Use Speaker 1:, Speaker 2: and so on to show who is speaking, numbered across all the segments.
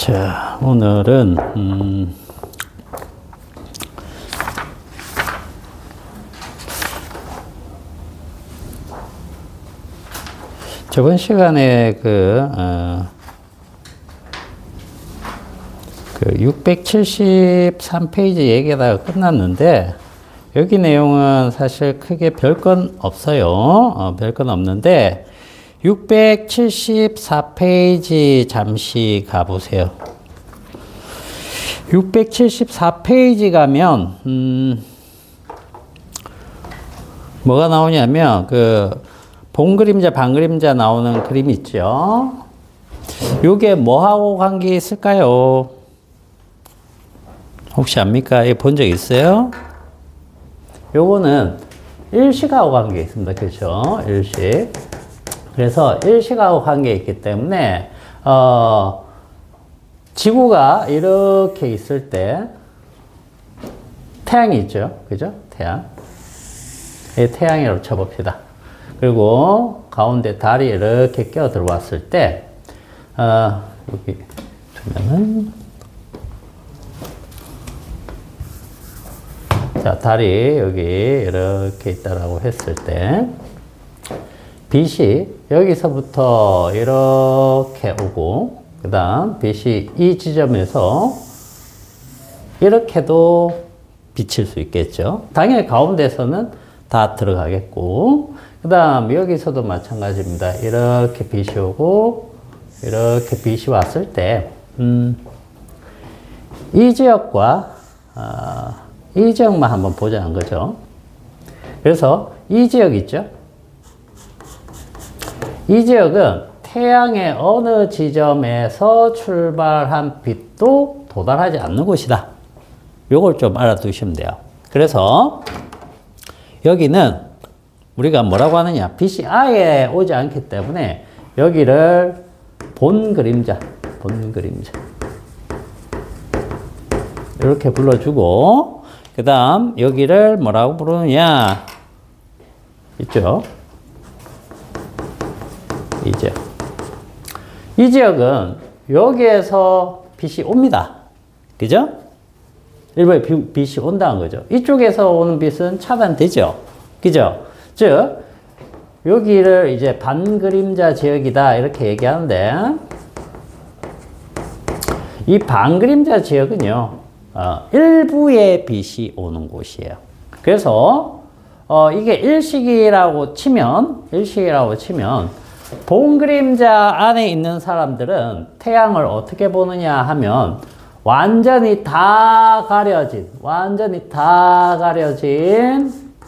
Speaker 1: 자, 오늘은 저번 시간에 그 673페이지 얘기하다가 끝났는데, 여기 내용은 사실 크게 별건 없어요. 별건 없는데 674페이지 잠시 가보세요. 674페이지 가면 뭐가 나오냐면 그 본그림자 반그림자 나오는 그림 있죠. 요게 뭐하고 관계 있을까요? 혹시 압니까? 이거 본 적 있어요? 요거는 일식하고 관계 있습니다. 그렇죠? 일식. 그래서 일식하고 관계 있기 때문에 지구가 이렇게 있을 때 태양이 있죠. 그죠? 태양. 이 태양이라고 쳐봅시다. 그리고 가운데 달이 이렇게 끼어 들어왔을 때 여기 두면은 자, 달이 여기 이렇게 있다라고 했을 때 빛이 여기서부터 이렇게 오고 그 다음 빛이 이 지점에서 이렇게도 비칠 수 있겠죠. 당연히 가운데서는 다 들어가겠고 그 다음 여기서도 마찬가지입니다. 이렇게 빛이 오고 이렇게 빛이 왔을 때 이 지역과 이 지역만 한번 보자는 거죠. 그래서 이 지역 있죠. 이 지역은 태양의 어느 지점에서 출발한 빛도 도달하지 않는 곳이다. 요걸 좀 알아두시면 돼요. 그래서 여기는 우리가 뭐라고 하느냐, 빛이 아예 오지 않기 때문에 여기를 본 그림자 이렇게 불러주고 그 다음 여기를 뭐라고 부르느냐 있죠. 이 지역은 여기에서 빛이 옵니다. 그죠? 일부에 빛이 온다는 거죠. 이쪽에서 오는 빛은 차단되죠. 그죠? 즉 여기를 이제 반그림자 지역이다 이렇게 얘기하는데, 이 반그림자 지역은요 일부의 빛이 오는 곳이에요. 그래서 이게 일식이라고 치면 본그림자 안에 있는 사람들은 태양을 어떻게 보느냐 하면 완전히 다 가려진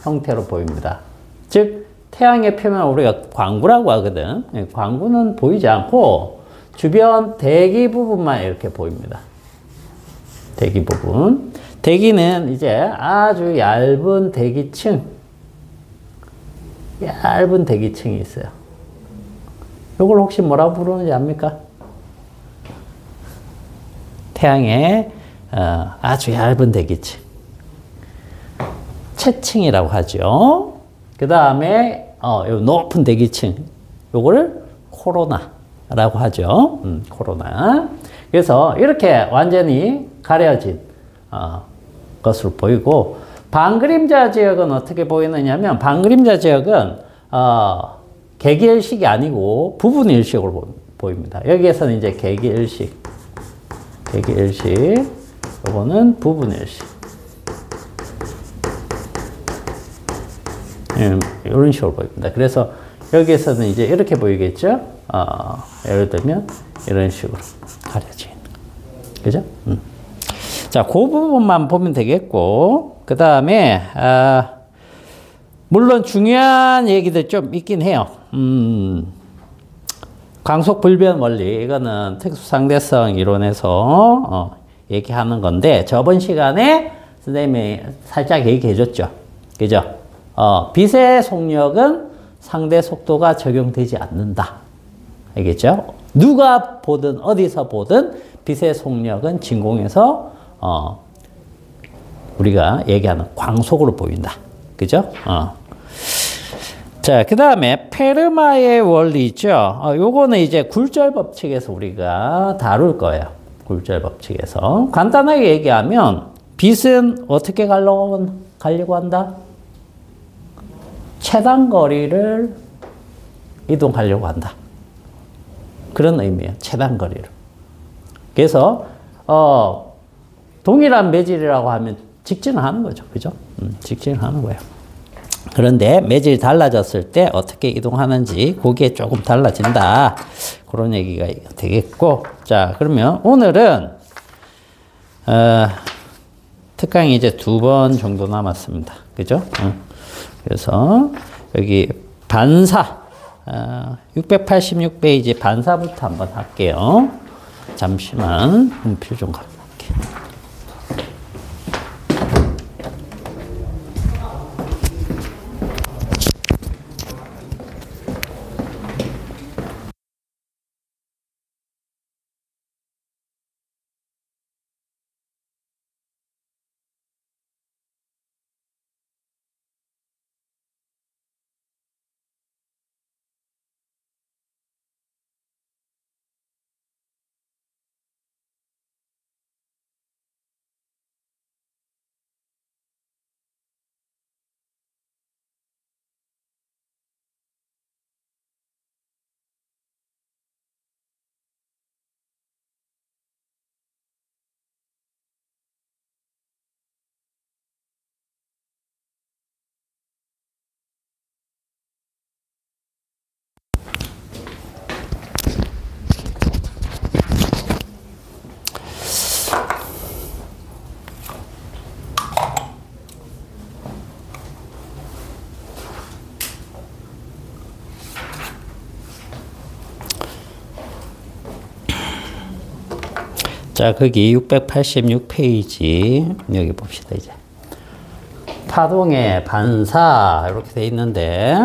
Speaker 1: 형태로 보입니다. 즉 태양의 표면을 우리가 광구라고 하거든. 광구는 보이지 않고 주변 대기 부분만 이렇게 보입니다. 대기 부분. 대기는 이제 아주 얇은 대기층이 있어요. 이걸 혹시 뭐라고 부르는지 압니까? 태양의 아주 얇은 대기층. 채층이라고 하죠. 그 다음에 높은 대기층. 요거를 코로나라고 하죠. 코로나. 그래서 이렇게 완전히 가려진 것으로 보이고, 반그림자 지역은 어떻게 보이느냐 하면, 반그림자 지역은 개기일식이 아니고 부분일식으로 보입니다. 여기에서는 이제 개기일식, 요거는 부분일식. 이런 식으로 보입니다. 그래서 여기에서는 이제 이렇게 보이겠죠? 예를 들면 이런 식으로 가려진. 그죠? 자, 그 부분만 보면 되겠고, 그 다음에 물론 중요한 얘기들 좀 있긴 해요. 광속불변 원리, 이거는 특수상대성 이론에서 얘기하는 건데, 저번 시간에 선생님이 살짝 얘기해 줬죠. 그죠? 빛의 속력은 상대 속도가 적용되지 않는다. 알겠죠? 누가 보든 어디서 보든 빛의 속력은 진공에서 우리가 얘기하는 광속으로 보인다. 그죠? 자, 그 다음에 페르마의 원리 있죠? 요거는 이제 굴절 법칙에서 우리가 다룰 거예요. 굴절 법칙에서. 간단하게 얘기하면 빛은 어떻게 가려고 한다? 최단 거리를 이동하려고 한다. 그런 의미예요. 최단 거리를. 그래서 동일한 매질이라고 하면 직진을 하는 거죠. 그죠? 직진을 하는 거예요. 그런데 매질이 달라졌을 때 어떻게 이동하는지 그게 조금 달라진다. 그런 얘기가 되겠고. 자, 그러면 오늘은 특강이 이제 2번 정도 남았습니다. 그죠? 그래서 여기 반사 686페이지 반사부터 한번 할게요. 잠시만 분필 좀 갖고 올게요. 자, 거기 686페이지 여기 봅시다. 이제 파동의 반사 이렇게 돼 있는데,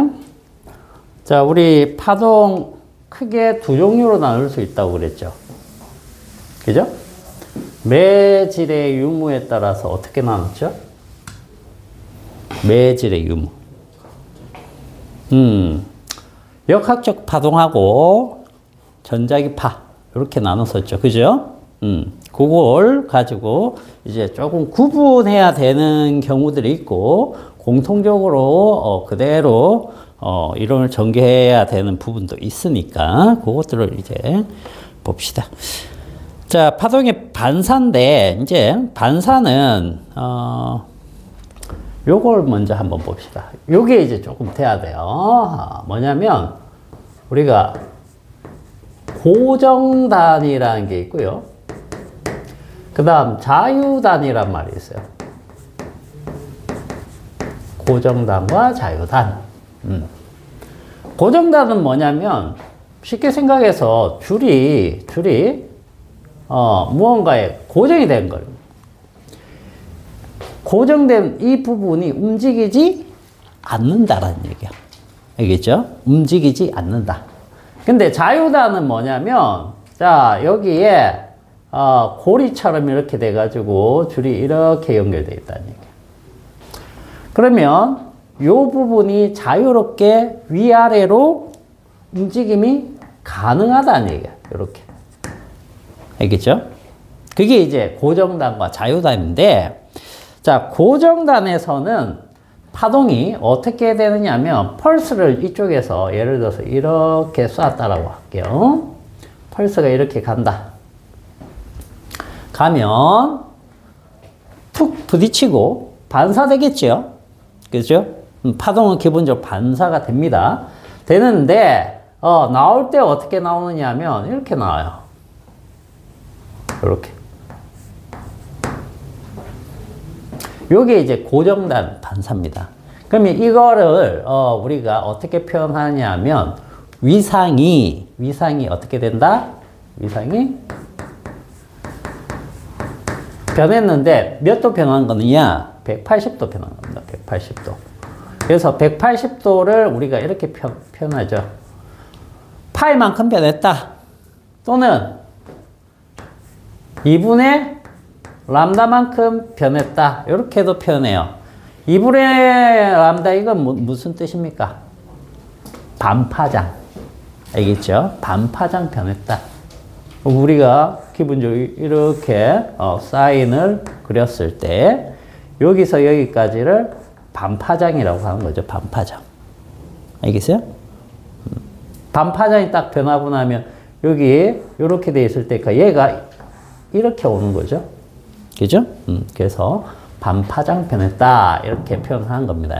Speaker 1: 자, 우리 파동 크게 2종류로 나눌 수 있다고 그랬죠. 그죠? 매질의 유무에 따라서 어떻게 나눴죠? 매질의 유무. 역학적 파동하고 전자기파 이렇게 나눴었죠. 그죠? 그걸 가지고 이제 조금 구분해야 되는 경우들이 있고, 공통적으로 그대로 이론을 전개해야 되는 부분도 있으니까 그것들을 이제 봅시다. 자, 파동의 반사인데, 이제 반사는 요걸 먼저 한번 봅시다. 요게 이제 조금 돼야 돼요. 뭐냐면 우리가 고정단이라는 게 있고요. 그 다음 자유단이란 말이 있어요. 고정단과 자유단. 고정단은 뭐냐면 쉽게 생각해서 줄이 무언가에 고정이 된 거예요. 고정된 이 부분이 움직이지 않는다라는 얘기야. 알겠죠? 움직이지 않는다. 근데 자유단은 뭐냐면, 자, 여기에 고리처럼 이렇게 돼가지고 줄이 이렇게 연결되어 있다는 얘기야. 그러면 이 부분이 자유롭게 위아래로 움직임이 가능하다는 얘기야. 이렇게. 알겠죠? 그게 이제 고정단과 자유단인데, 자, 고정단에서는 파동이 어떻게 되느냐 하면, 펄스를 이쪽에서 예를 들어서 이렇게 쐈다라고 할게요. 펄스가 이렇게 간다. 가면 툭 부딪히고 반사되겠죠. 그죠? 파동은 기본적으로 반사가 됩니다. 되는데 나올 때 어떻게 나오느냐 하면 이렇게 나와요. 이렇게. 요게 이제 고정단 반사입니다. 그러면 이거를 우리가 어떻게 표현하냐 하면, 위상이 어떻게 된다? 위상이 변했는데 몇 도 변한 거느냐? 180도 변한 겁니다. 180도. 그래서 180도를 우리가 이렇게 표현하죠. 파이만큼 변했다. 또는 2분의 람다만큼 변했다. 이렇게도 표현해요. 2분의 람다, 이건 무슨 뜻입니까? 반파장. 알겠죠? 반파장 변했다. 우리가 기본적으로 이렇게 사인을 그렸을 때 여기서 여기까지를 반파장이라고 하는 거죠. 반파장. 알겠어요? 반파장이 딱 변하고 나면 여기 이렇게 돼 있을 때 얘가 이렇게 오는 거죠. 그죠? 그래서 반파장 변했다 이렇게 표현하는 겁니다.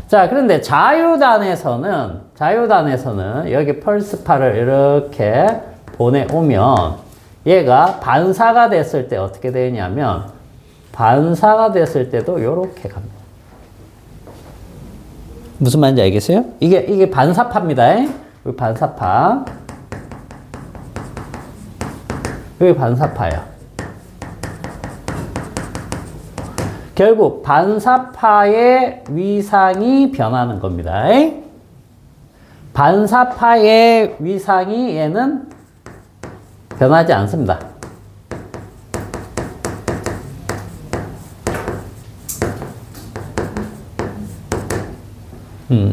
Speaker 1: 자, 그런데 자유단에서는 여기 펄스파를 이렇게 보내오면 얘가 반사가 됐을 때 어떻게 되냐면 반사가 됐을 때도 이렇게 갑니다. 무슨 말인지 알겠어요? 이게 반사파입니다. 여기 반사파. 여기 반사파예요. 결국 반사파의 위상이 변하는 겁니다. 반사파의 위상이 얘는 변하지 않습니다.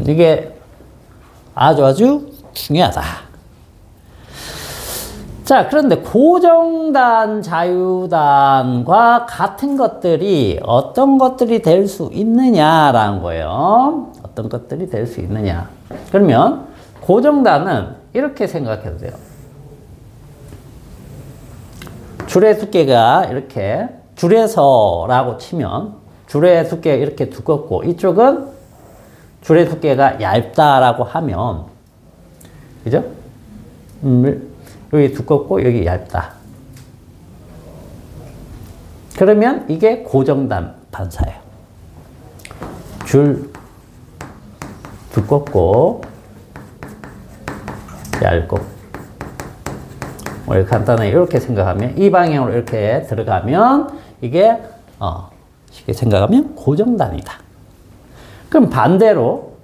Speaker 1: 이게 아주 중요하다. 자, 그런데 고정단, 자유단과 같은 것들이 어떤 것들이 될 수 있느냐라는 거예요. 어떤 것들이 될 수 있느냐. 그러면 고정단은 이렇게 생각해도 돼요. 줄의 두께가 이렇게 줄에서라고 치면 줄의 두께가 이렇게 두껍고 이쪽은 줄의 두께가 얇다라고 하면 그죠? 여기 두껍고 여기 얇다. 그러면 이게 고정단 반사예요. 줄 두껍고 얇고 간단하게 이렇게 생각하면 이 방향으로 이렇게 들어가면 이게 쉽게 생각하면 고정단이다. 그럼 반대로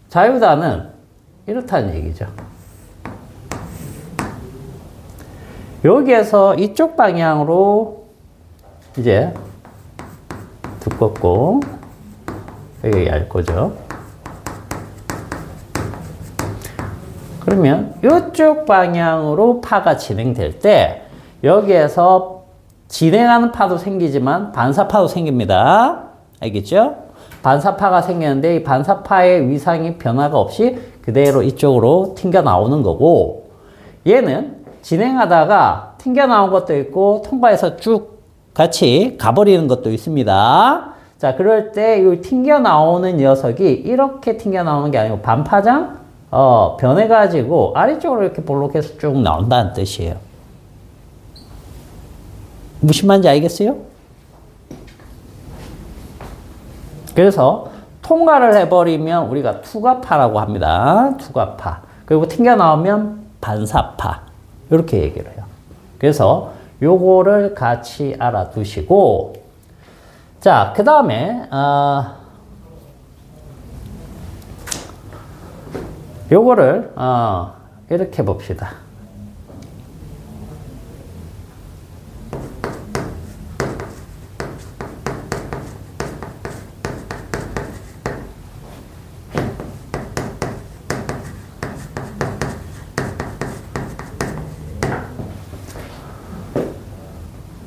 Speaker 1: 자유단은 이렇다는 얘기죠. 여기에서 이쪽 방향으로 이제 두껍고 여기 얇고죠. 그러면 이쪽 방향으로 파가 진행될 때 여기에서 진행하는 파도 생기지만 반사파도 생깁니다. 알겠죠? 반사파가 생기는데 이 반사파의 위상이 변화가 없이 그대로 이쪽으로 튕겨 나오는 거고 얘는 진행하다가 튕겨 나온 것도 있고 통과해서 쭉 같이 가버리는 것도 있습니다. 자, 그럴 때 이 튕겨 나오는 녀석이 이렇게 튕겨 나오는 게 아니고 반파장 변해가지고 아래쪽으로 이렇게 볼록해서 쭉 나온다는 뜻이에요. 무슨 말인지 알겠어요? 그래서 통과를 해버리면 우리가 투과파라고 합니다. 투과파. 그리고 튕겨 나오면 반사파. 이렇게 얘기를 해요. 그래서 요거를 같이 알아두시고 자, 그 다음에 요거를 이렇게 봅시다.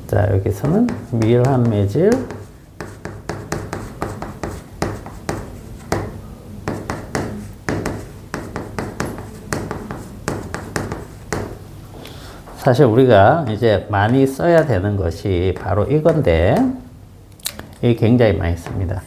Speaker 1: 자, 여기서는 밀한 매질 사실 우리가 이제 많이 써야 되는 것이 바로 이건데 이게 굉장히 많이 씁니다.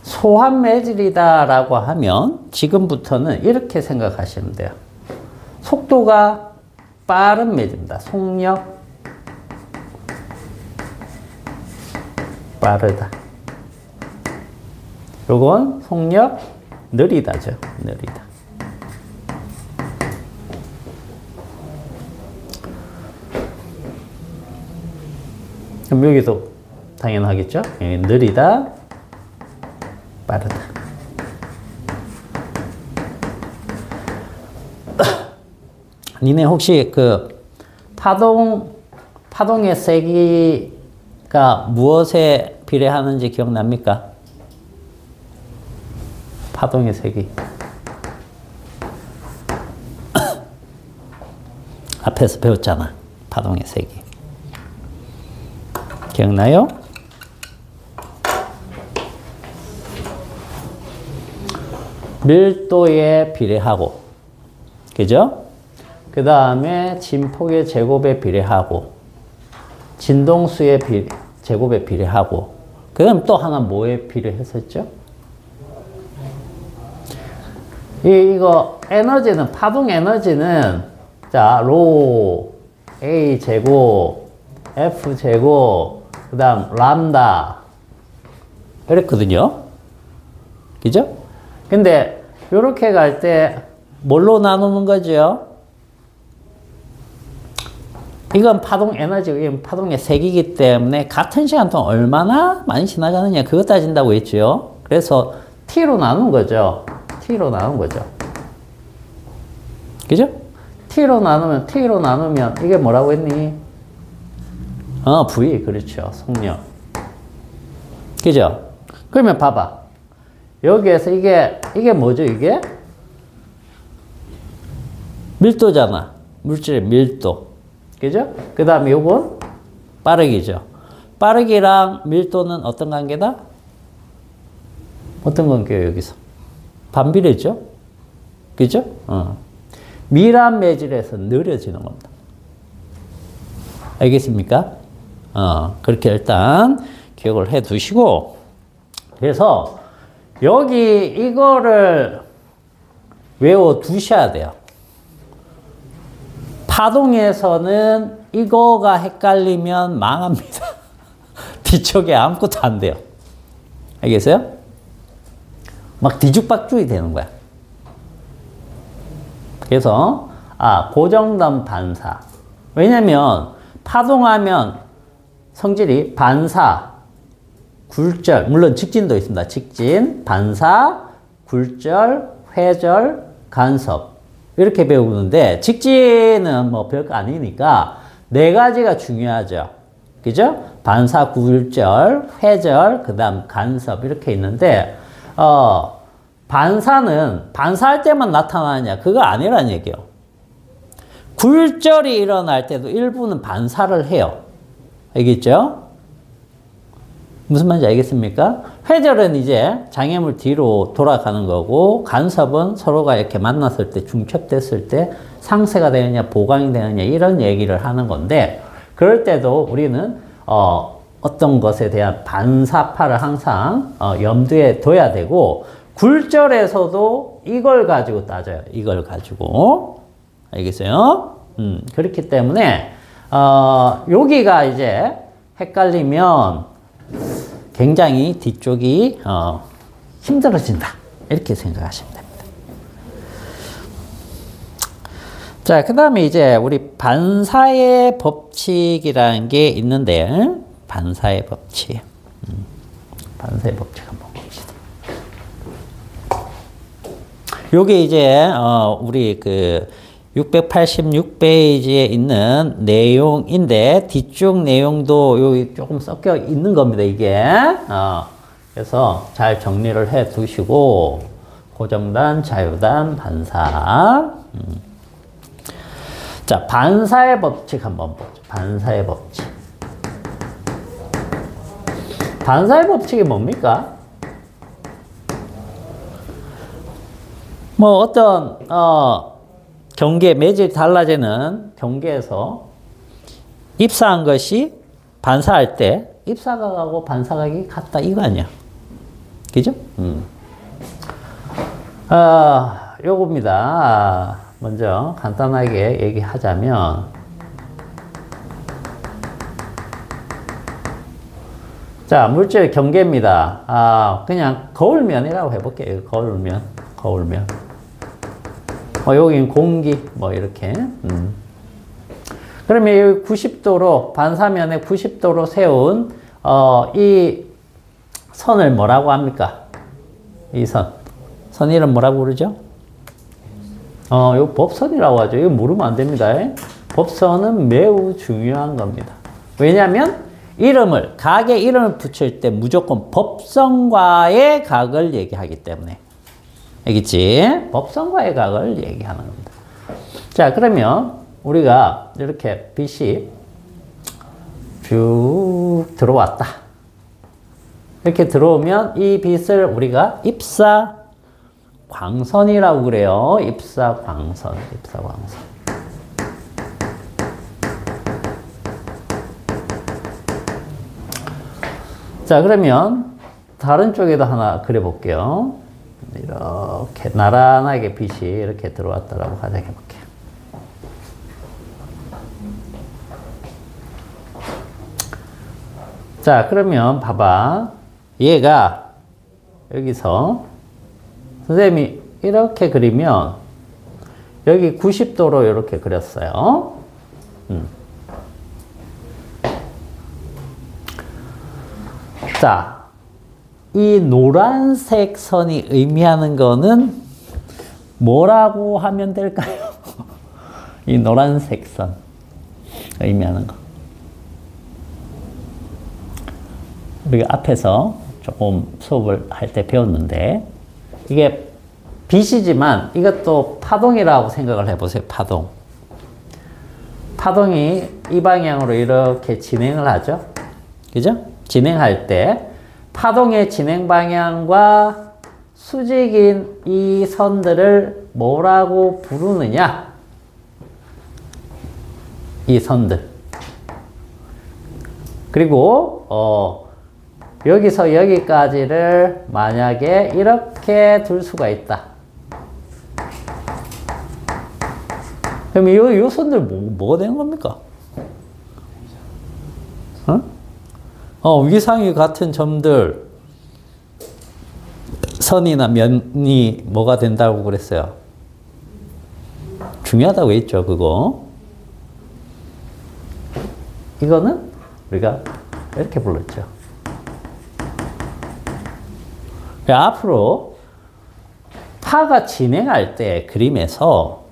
Speaker 1: 소한 매질이다라고 하면 지금부터는 이렇게 생각하시면 돼요. 속도가 빠른 매질입니다. 속력 빠르다. 요건 속력 느리다죠. 느리다. 그럼 여기도 당연하겠죠. 느리다, 빠르다. 파동 파동의 세기가 무엇에 비례하는지 기억납니까? 파동의 세기. 앞에서 배웠잖아. 파동의 세기. 기억나요? 밀도에 비례하고, 그죠? 그 다음에 진폭의 제곱에 비례하고, 진동수의 제곱에 비례하고, 그 다음 또 하나 뭐에 비례했었죠? 이거 에너지는, 파동 에너지는, 자, 로, A 제곱, F 제곱, 그 다음 람다. 이랬거든요. 그죠? 근데, 요렇게 갈 때, 뭘로 나누는 거죠? 이건 파동 에너지고, 이건 파동의 세기이기 때문에 같은 시간 동안 얼마나 많이 지나가느냐, 그거 따진다고 했죠. 그래서 T로 나눈 거죠. T로 나눈 거죠. 그죠? T로 나누면, 이게 뭐라고 했니? V, 그렇죠. 속력. 그죠? 그러면 봐봐. 여기에서 이게 뭐죠, 이게? 밀도잖아. 물질의 밀도. 그죠? 그 다음에 요건 빠르기죠. 빠르기랑 밀도는 어떤 관계다? 어떤 관계예요, 여기서? 반비례죠? 그죠? 밀한 매질에서 느려지는 겁니다. 알겠습니까? 그렇게 일단 기억을 해 두시고, 그래서 여기 이거를 외워 두셔야 돼요. 파동에서는 이거가 헷갈리면 망합니다. 뒤쪽에 아무것도 안 돼요. 알겠어요? 막 뒤죽박죽이 되는 거야. 그래서 고정단 반사. 왜냐면 파동하면 성질이 반사, 굴절, 물론 직진도 있습니다. 직진, 반사, 굴절, 회절, 간섭. 이렇게 배우는데, 직진은 뭐 별거 아니니까 네 가지가 중요하죠. 그죠? 반사, 굴절, 회절, 그 다음 간섭 이렇게 있는데, 반사는 반사할 때만 나타나느냐, 그거 아니란 얘기예요. 굴절이 일어날 때도 일부는 반사를 해요. 알겠죠? 무슨 말인지 알겠습니까? 회절은 이제 장애물 뒤로 돌아가는 거고, 간섭은 서로가 이렇게 만났을 때, 중첩됐을 때 상쇄가 되느냐, 보강이 되느냐, 이런 얘기를 하는 건데, 그럴 때도 우리는 어떤 것에 대한 반사파를 항상 염두에 둬야 되고, 굴절에서도 이걸 가지고 따져요. 이걸 가지고. 알겠어요? 그렇기 때문에 여기가 이제 헷갈리면 굉장히 뒤쪽이 힘들어진다. 이렇게 생각하시면 됩니다. 자, 그 다음에 이제 우리 반사의 법칙이라는 게 있는데, 반사의 법칙. 반사의 법칙 한번 봅시다. 요게 이제 우리 그 686페이지에 있는 내용인데, 뒤쪽 내용도 여기 조금 섞여 있는 겁니다, 이게. 그래서 잘 정리를 해 두시고, 고정단, 자유단, 반사. 자, 반사의 법칙 한번 보죠. 반사의 법칙. 반사의 법칙이 뭡니까? 뭐 어떤 경계, 매질이 달라지는 경계에서 입사한 것이 반사할 때 입사각하고 반사각이 같다, 이거 아니야. 그죠? 요겁니다. 먼저 간단하게 얘기하자면, 자, 물질 경계입니다. 그냥 거울면이라고 해볼게요. 거울면. 여긴 공기, 뭐, 이렇게. 그러면 여기 90도로, 반사면에 90도로 세운, 이 선을 뭐라고 합니까? 이 선. 선 이름 뭐라고 그러죠? 이거 법선이라고 하죠. 이거 모르면 안 됩니다. 법선은 매우 중요한 겁니다. 왜냐하면 가게 이름을 붙일 때 무조건 법성과의 각을 얘기하기 때문에. 알겠지? 법성과의 각을 얘기하는 겁니다. 자, 그러면 우리가 이렇게 빛이 쭉 들어왔다. 이렇게 들어오면 이 빛을 우리가 입사광선이라고 그래요. 입사광선. 자, 그러면 다른 쪽에도 하나 그려볼게요. 이렇게 나란하게 빛이 이렇게 들어왔다라고 가정해볼게요. 자, 그러면 봐봐. 얘가 여기서 선생님이 이렇게 그리면 여기 90도로 이렇게 그렸어요. 자, 이 노란색 선이 의미하는 거는 뭐라고 하면 될까요? 이 노란색 선 의미하는 거. 우리가 앞에서 조금 수업을 할 때 배웠는데 이게 빛이지만 이것도 파동이라고 생각을 해보세요. 파동이 이 방향으로 이렇게 진행을 하죠. 그죠? 진행할 때 파동의 진행 방향과 수직인 이 선들을 뭐라고 부르느냐? 이 선들. 그리고 여기서 여기까지를 만약에 이렇게 둘 수가 있다. 그럼 이 선들 뭐가 되는 겁니까? 위상이 같은 점들, 선이나 면이 뭐가 된다고 그랬어요? 중요하다고 했죠, 그거. 이거는 우리가 이렇게 불렀죠. 앞으로 파가 진행할 때 그림에서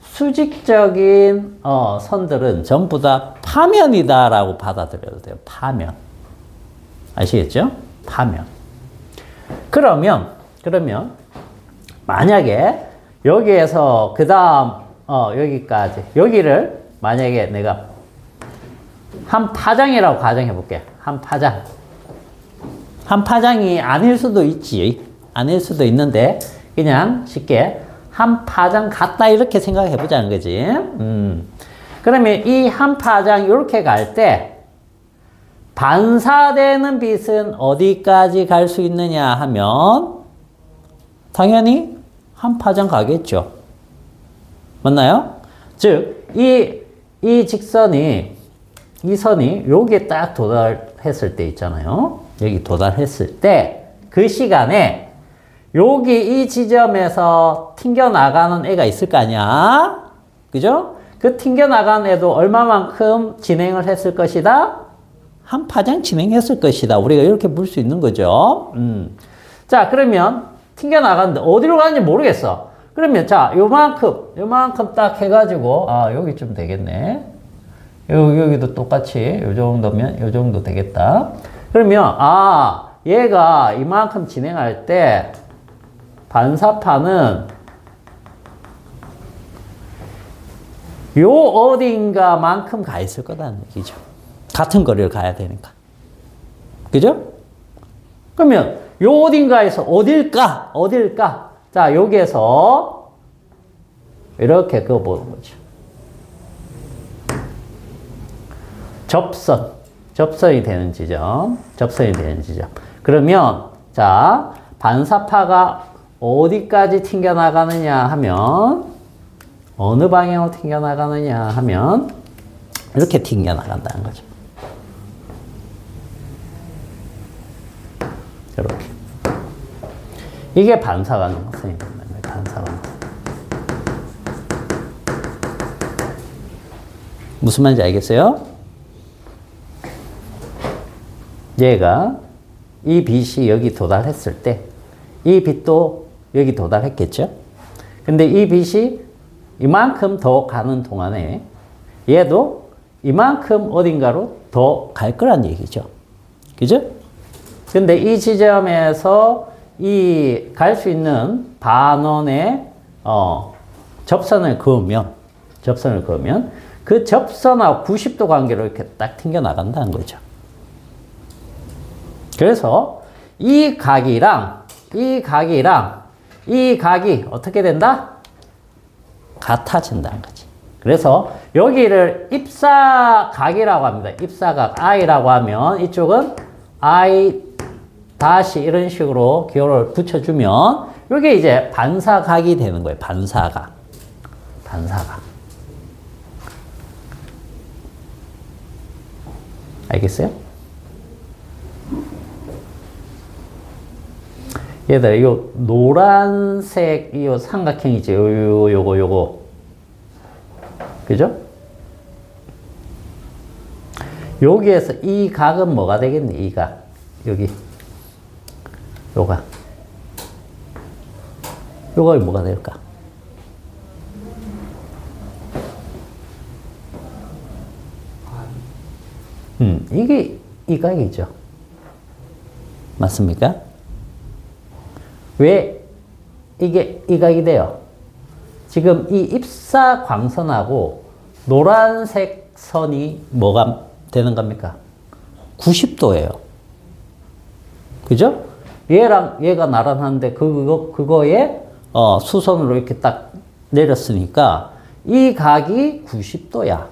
Speaker 1: 수직적인 선들은 전부 다 파면이다라고 받아들여도 돼요. 파면. 아시겠죠? 파면. 그러면 만약에 여기에서 그 다음 여기까지 여기를 만약에 내가 한 파장이라고 가정해 볼게. 한 파장이 아닐 수도 있지. 아닐 수도 있는데 그냥 쉽게 한 파장 같다 이렇게 생각해 보자는 거지. 그러면 이 한 파장 이렇게 갈 때 반사되는 빛은 어디까지 갈 수 있느냐 하면 당연히 한 파장 가겠죠. 맞나요? 즉, 이 직선이, 이 선이 여기에 딱 도달했을 때 있잖아요. 여기 도달했을 때 그 시간에 여기 이 지점에서 튕겨나가는 애가 있을 거 아니야? 그죠? 그 튕겨나간 애도 얼마만큼 진행을 했을 것이다? 한 파장 진행했을 것이다. 우리가 이렇게 볼 수 있는 거죠. 자, 그러면 튕겨나갔는데 어디로 가는지 모르겠어. 그러면 자, 요만큼 딱 해가지고 여기쯤 되겠네. 여기도 똑같이 요 정도면 요 정도 되겠다. 그러면 얘가 이만큼 진행할 때 반사파는 요 어딘가만큼 가 있을 거다는 얘기죠. 같은 거리를 가야 되니까. 그죠? 그러면 요 어딘가에서 어딜까? 자, 여기에서 이렇게 그어보는 거죠. 접선이 되는 지점. 그러면 자, 반사파가 어디까지 튕겨나가느냐 하면 어느 방향으로 튕겨나가느냐 하면 이렇게 튕겨나간다는 거죠. 이렇게. 이게 반사광선입니다. 반사광선. 무슨 말인지 알겠어요? 얘가 이 빛이 여기 도달했을 때 이 빛도 여기 도달했겠죠? 근데 이 빛이 이만큼 더 가는 동안에 얘도 이만큼 어딘가로 더 갈 거란 얘기죠. 그죠? 근데 이 지점에서 이 갈 수 있는 반원의 접선을 그으면 그 접선하고 90도 관계로 이렇게 딱 튕겨 나간다는 거죠. 그래서 이 각이랑 이 각이 어떻게 된다? 같아진다는 거지. 그래서 여기를 입사각이라고 합니다. 입사각 I라고 하면 이쪽은 I 다시 이런 식으로 기호를 붙여주면 이게 이제 반사각이 되는 거예요. 반사각. 알겠어요? 얘들아, 요 노란색 이 삼각형이지. 요거. 그죠? 여기에서 이 각은 뭐가 되겠니? 이 각. 여기. 요가. 요가 뭐가 될까? 이게 이 각이죠. 맞습니까? 왜 이게 이 각이 돼요? 지금 이 입사광선하고 노란색 선이 뭐가 되는 겁니까? 90도예요. 그죠? 얘랑 얘가 나란한데 그거에 수선으로 이렇게 딱 내렸으니까 이 각이 90도야.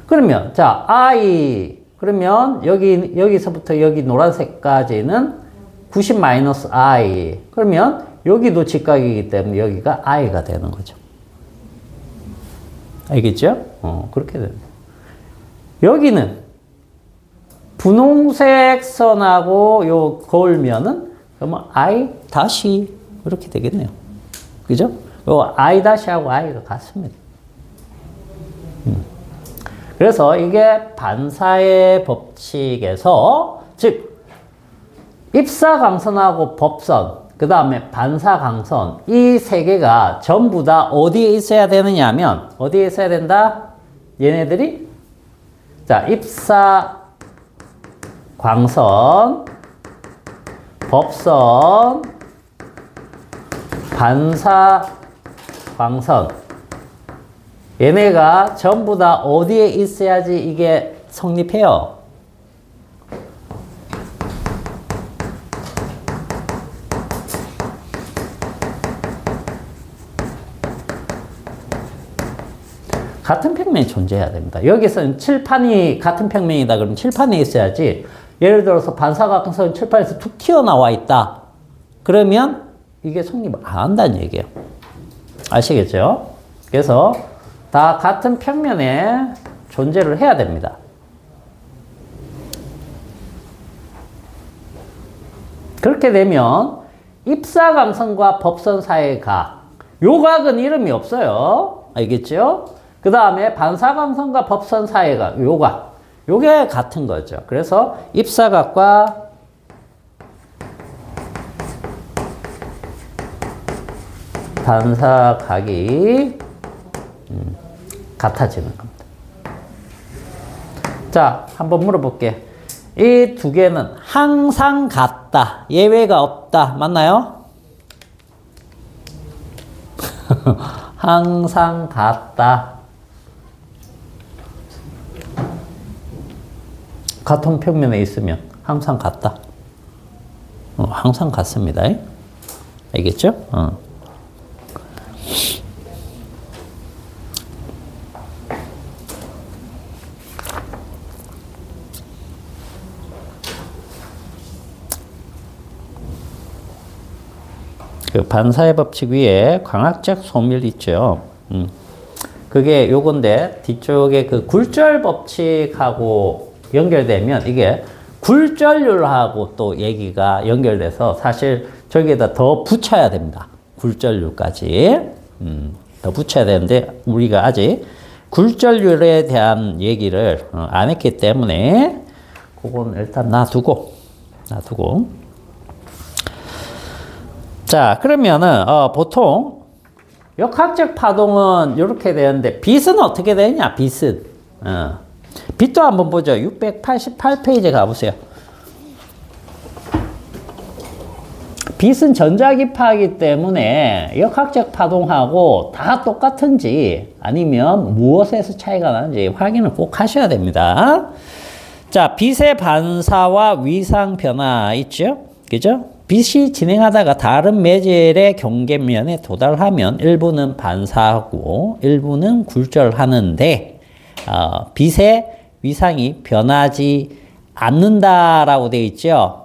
Speaker 1: 그러면 자 I 그러면 여기서부터 여기 노란색까지는 90 마이너스 I. 그러면 여기도 직각이기 때문에 여기가 I가 되는 거죠. 알겠죠? 그렇게 됩니다. 여기는 분홍색 선하고 요 걸면은 그러면 I 다시 이렇게 되겠네요. 그죠? 요 I 다시하고 I가 같습니다. 그래서 이게 반사의 법칙에서 즉 입사광선하고 법선 그 다음에 반사광선 이 세 개가 전부 다 어디에 있어야 되느냐 하면 어디에 있어야 된다? 얘네들이 자 입사광선 법선 반사광선 얘네가 전부 다 어디에 있어야지 이게 성립해요? 같은 평면이 존재해야 됩니다. 여기서는 칠판이 같은 평면이다 그러면 칠판에 있어야지. 예를 들어서 반사각선 칠판에서 툭 튀어나와 있다. 그러면 이게 성립 안 한다는 얘기예요. 아시겠죠? 그래서 다 같은 평면에 존재를 해야 됩니다. 그렇게 되면 입사광선과 법선 사이의 각, 요 각은 이름이 없어요. 알겠죠? 그 다음에 반사광선과 법선 사이의 각, 요 각, 요게 같은 거죠. 그래서 입사각과 반사각이 같아지는 겁니다. 자, 한번 물어볼게. 이 두 개는 항상 같다. 예외가 없다. 맞나요? 항상 같다. 같은 평면에 있으면 항상 같다. 항상 같습니다. 알겠죠? 그 반사의 법칙 위에 광학적 소멸 있죠. 그게 요건데 뒤쪽에 그 굴절 법칙하고 연결되면 이게 굴절률하고 또 얘기가 연결돼서 사실 저기에다 더 붙여야 됩니다. 굴절률까지. 더 붙여야 되는데 우리가 아직 굴절률에 대한 얘기를 안 했기 때문에 그건 일단 놔두고. 자, 그러면은 보통 역학적 파동은 이렇게 되는데 빛은 어떻게 되냐? 빛은 빛도 한번 보죠. 688페이지 가보세요. 빛은 전자기파이기 때문에 역학적 파동하고 다 똑같은지 아니면 무엇에서 차이가 나는지 확인을 꼭 하셔야 됩니다. 자, 빛의 반사와 위상 변화 있죠? 그죠? 빛이 진행하다가 다른 매질의 경계면에 도달하면 일부는 반사하고 일부는 굴절하는데 빛의 위상이 변하지 않는다라고 되어 있죠.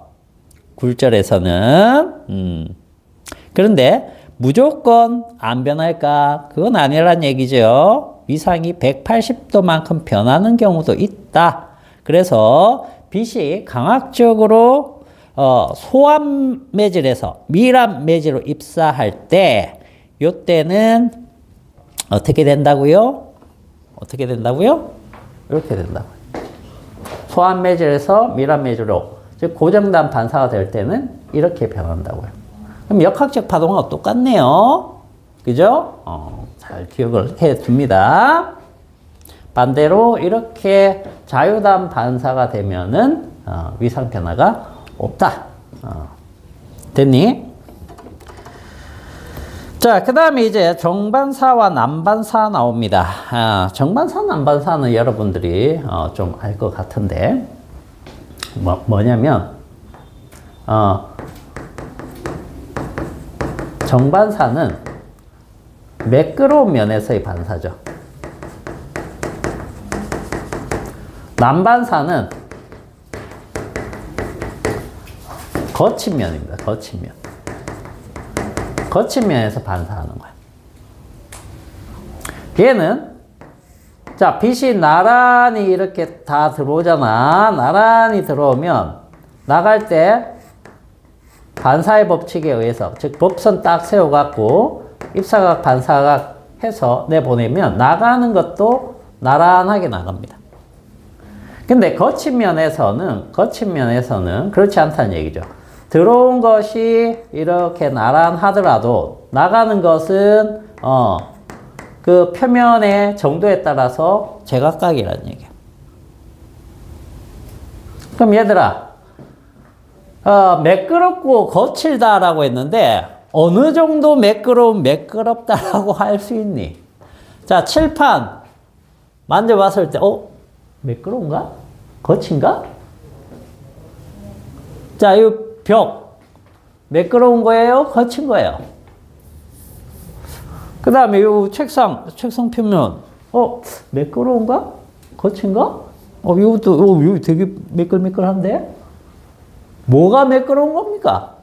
Speaker 1: 굴절에서는. 그런데 무조건 안 변할까? 그건 아니란 얘기죠. 위상이 180도만큼 변하는 경우도 있다. 그래서 빛이 강압적으로 소암 매질에서 미람 매질로 입사할 때 요때는 어떻게 된다고요? 어떻게 된다고요? 이렇게 된다고요. 소암 매질에서 미람 매질로 즉 고정단 반사가 될 때는 이렇게 변한다고요. 그럼 역학적 파동하고 똑같네요. 그죠? 잘 기억을 해 둡니다. 반대로 이렇게 자유단 반사가 되면은 위상 변화가 없다. 됐니? 자, 그 다음에 이제 정반사와 난반사 나옵니다. 정반사, 난반사는 여러분들이 좀 알 것 같은데 뭐냐면 정반사는 매끄러운 면에서의 반사죠. 난반사는 거친 면입니다. 거친 면. 거친 면에서 반사하는 거야. 얘는 자, 빛이 나란히 이렇게 다 들어오잖아. 나란히 들어오면 나갈 때 반사의 법칙에 의해서 즉 법선 딱 세워갖고 입사각 반사각 해서 내보내면 나가는 것도 나란하게 나갑니다. 근데 거친 면에서는 그렇지 않다는 얘기죠. 들어온 것이 이렇게 나란하더라도 나가는 것은 그 표면의 정도에 따라서 제각각이라는 얘기야. 그럼 얘들아, 매끄럽고 거칠다라고 했는데 어느 정도 매끄럽다라고 할 수 있니? 자, 칠판 만져봤을 때 매끄러운가? 거친가? 자, 이 벽 매끄러운 거예요? 거친 거예요? 그 다음에 이 책상 표면 매끄러운가? 거친가? 이거 되게 매끌매끌한데? 뭐가 매끄러운 겁니까?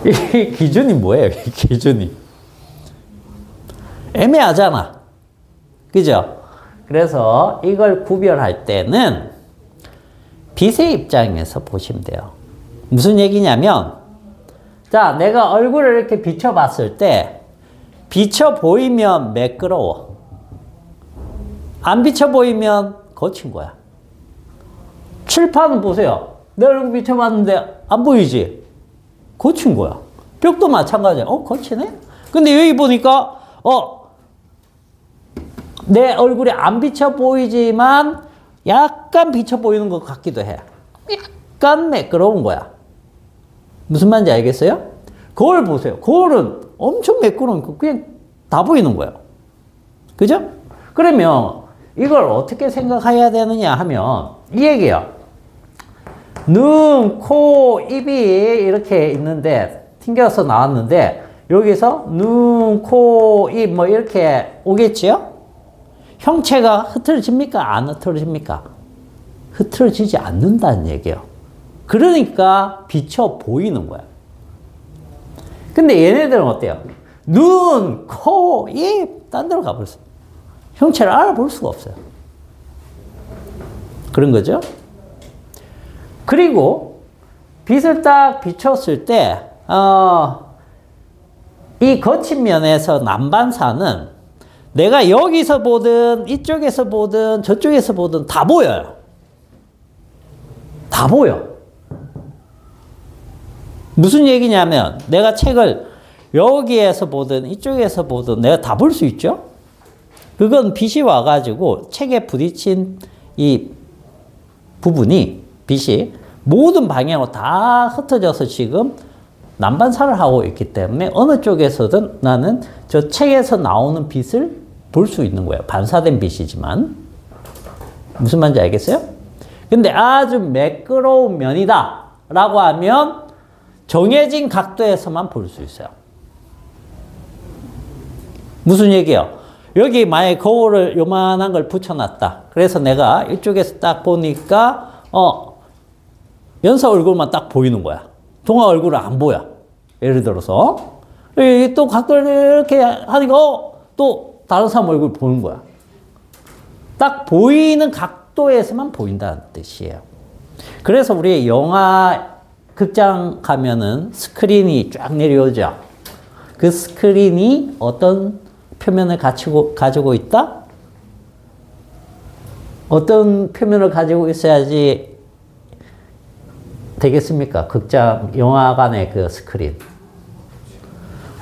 Speaker 1: 이 기준이 뭐예요? 이 기준이 애매하잖아. 그죠? 그래서 이걸 구별할 때는 빛의 입장에서 보시면 돼요. 무슨 얘기냐면, 자, 내가 얼굴을 이렇게 비춰봤을 때, 비춰 보이면 매끄러워. 안 비춰 보이면 거친 거야. 칠판은 보세요. 내 얼굴 비춰봤는데 안 보이지? 거친 거야. 벽도 마찬가지야. 거치네? 근데 여기 보니까, 내 얼굴이 안 비쳐 보이지만 약간 비쳐 보이는 것 같기도 해. 약간 매끄러운 거야. 무슨 말인지 알겠어요? 거울 보세요. 거울은 엄청 매끄러우니까 그냥 다 보이는 거예요. 그죠? 그러면 이걸 어떻게 생각해야 되느냐 하면 이 얘기예요. 눈, 코, 입이 이렇게 있는데 튕겨서 나왔는데 여기서 눈, 코, 입 뭐 이렇게 오겠지요? 형체가 흐트러집니까? 안 흐트러집니까? 흐트러지지 않는다는 얘기예요. 그러니까 비쳐 보이는 거야. 근데 얘네들은 어때요? 눈, 코, 입, 딴 데로 가버렸어. 형체를 알아볼 수가 없어요. 그런 거죠? 그리고 빛을 딱 비췄을 때, 이 거친 면에서 난반사는 내가 여기서 보든 이쪽에서 보든 저쪽에서 보든 다 보여요. 다 보여. 무슨 얘기냐면 내가 책을 여기에서 보든 이쪽에서 보든 내가 다 볼 수 있죠? 그건 빛이 와가지고 책에 부딪힌 이 부분이 빛이 모든 방향으로 다 흩어져서 지금 난반사를 하고 있기 때문에 어느 쪽에서든 나는 저 책에서 나오는 빛을 볼 수 있는 거예요. 반사된 빛이지만. 무슨 말인지 알겠어요? 근데 아주 매끄러운 면이다 라고 하면 정해진 각도에서만 볼 수 있어요. 무슨 얘기예요? 여기 만약에 거울을 요만한 걸 붙여놨다. 그래서 내가 이쪽에서 딱 보니까 연사 얼굴만 딱 보이는 거야. 동아 얼굴은 안 보여. 예를 들어서 또 각도를 이렇게 하니까 또 다른 사람 얼굴 보는 거야. 딱 보이는 각도에서만 보인다는 뜻이에요. 그래서 우리 영화 극장 가면은 스크린이 쫙 내려오죠. 그 스크린이 어떤 표면을 가지고 있다? 어떤 표면을 가지고 있어야지 되겠습니까? 극장, 영화관의 그 스크린.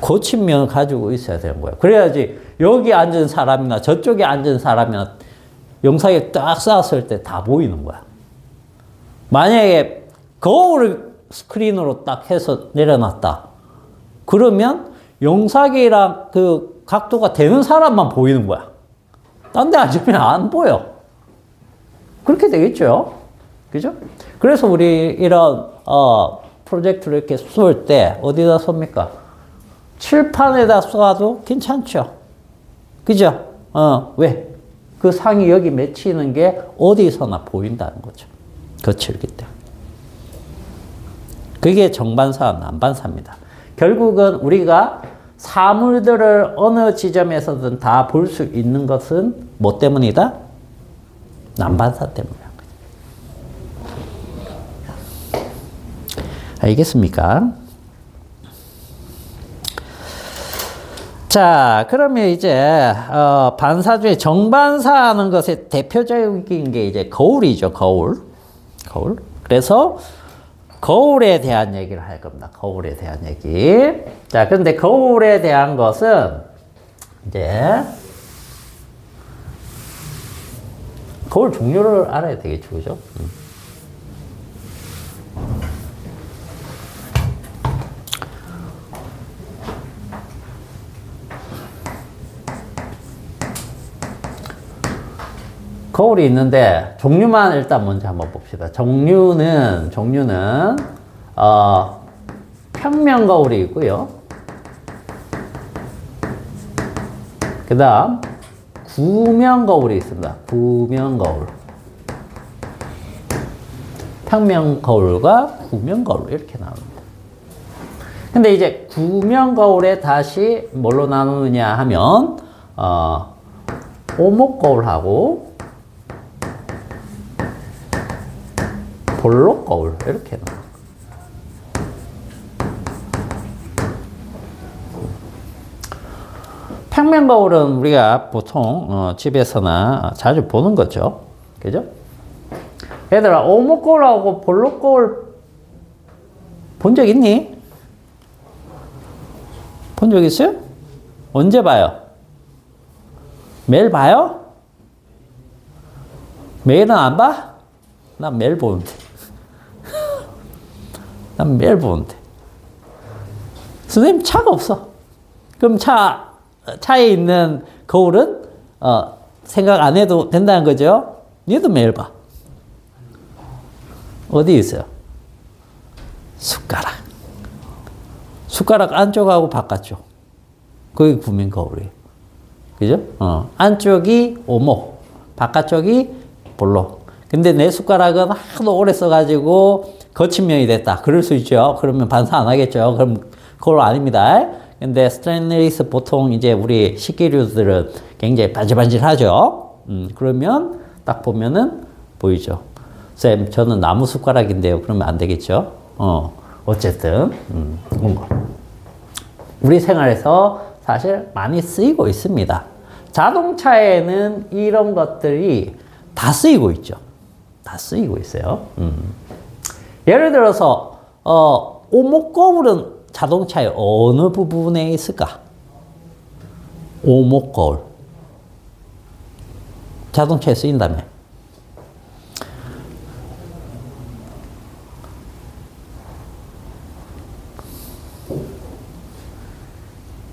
Speaker 1: 고친 면을 가지고 있어야 되는 거예요. 그래야지 여기 앉은 사람이나 저쪽에 앉은 사람이나 영상에 딱 쌓았을 때 다 보이는 거야. 만약에 거울을 스크린으로 딱 해서 내려놨다. 그러면 영상이랑 그 각도가 되는 사람만 보이는 거야. 딴 데 앉으면 안 보여. 그렇게 되겠죠. 그죠? 그래서 우리 이런 프로젝트를 이렇게 쏠 때 어디다 쏩니까? 칠판에다 쏴도 괜찮죠. 그죠? 왜? 그 상이 여기 맺히는 게 어디서나 보인다는 거죠. 거칠기 때문에. 그게 정반사, 난반사입니다. 결국은 우리가 사물들을 어느 지점에서든 다 볼 수 있는 것은 뭐 때문이다? 난반사 때문이다. 알겠습니까? 자, 그러면 이제 반사 중에 정반사하는 것의 대표적인 게 이제 거울이죠. 거울. 그래서 거울에 대한 얘기를 할 겁니다. 거울에 대한 얘기. 자, 그런데 거울에 대한 것은 이제 거울 종류를 알아야 되겠죠, 그죠? 거울이 있는데 종류만 일단 먼저 한번 봅시다. 종류는 평면 거울이 있고요. 그 다음 구면 거울이 있습니다. 구면 거울. 평면 거울과 구면 거울 이렇게 나옵니다. 근데 이제 구면 거울에 다시 뭘로 나누느냐 하면 오목 거울하고 볼록 거울 이렇게 나와요. 평면 거울은 우리가 보통 집에서나 자주 보는 거죠. 그죠? 얘들아, 오목 거울하고 볼록 거울 본 적 있니? 본 적 있어요? 언제 봐요? 매일 봐요? 매일은 안 봐? 난 매일 보는데. 난 매일 보는데. 선생님, 차가 없어. 그럼 차에 있는 거울은 생각 안 해도 된다는 거죠? 얘도 매일 봐. 어디 있어요? 숟가락. 숟가락 안쪽하고 바깥쪽. 그게 구면 거울이에요. 그죠? 안쪽이 오목, 바깥쪽이 볼록. 근데 내 숟가락은 하도 오래 써가지고 거친 면이 됐다. 그럴 수 있죠. 그러면 반사 안 하겠죠. 그럼 거울 아닙니다. 근데 스테인리스 보통 이제 우리 식기류들은 굉장히 반질반질하죠. 그러면 딱 보면은 보이죠. 쌤, 저는 나무 숟가락인데요. 그러면 안 되겠죠. 어쨌든 그런 거. 우리 생활에서 사실 많이 쓰이고 있습니다. 자동차에는 이런 것들이 다 쓰이고 있죠. 다 쓰이고 있어요. 예를 들어서 오목 거울은 자동차의 어느 부분에 있을까? 오목 거울. 자동차에 쓰인다며.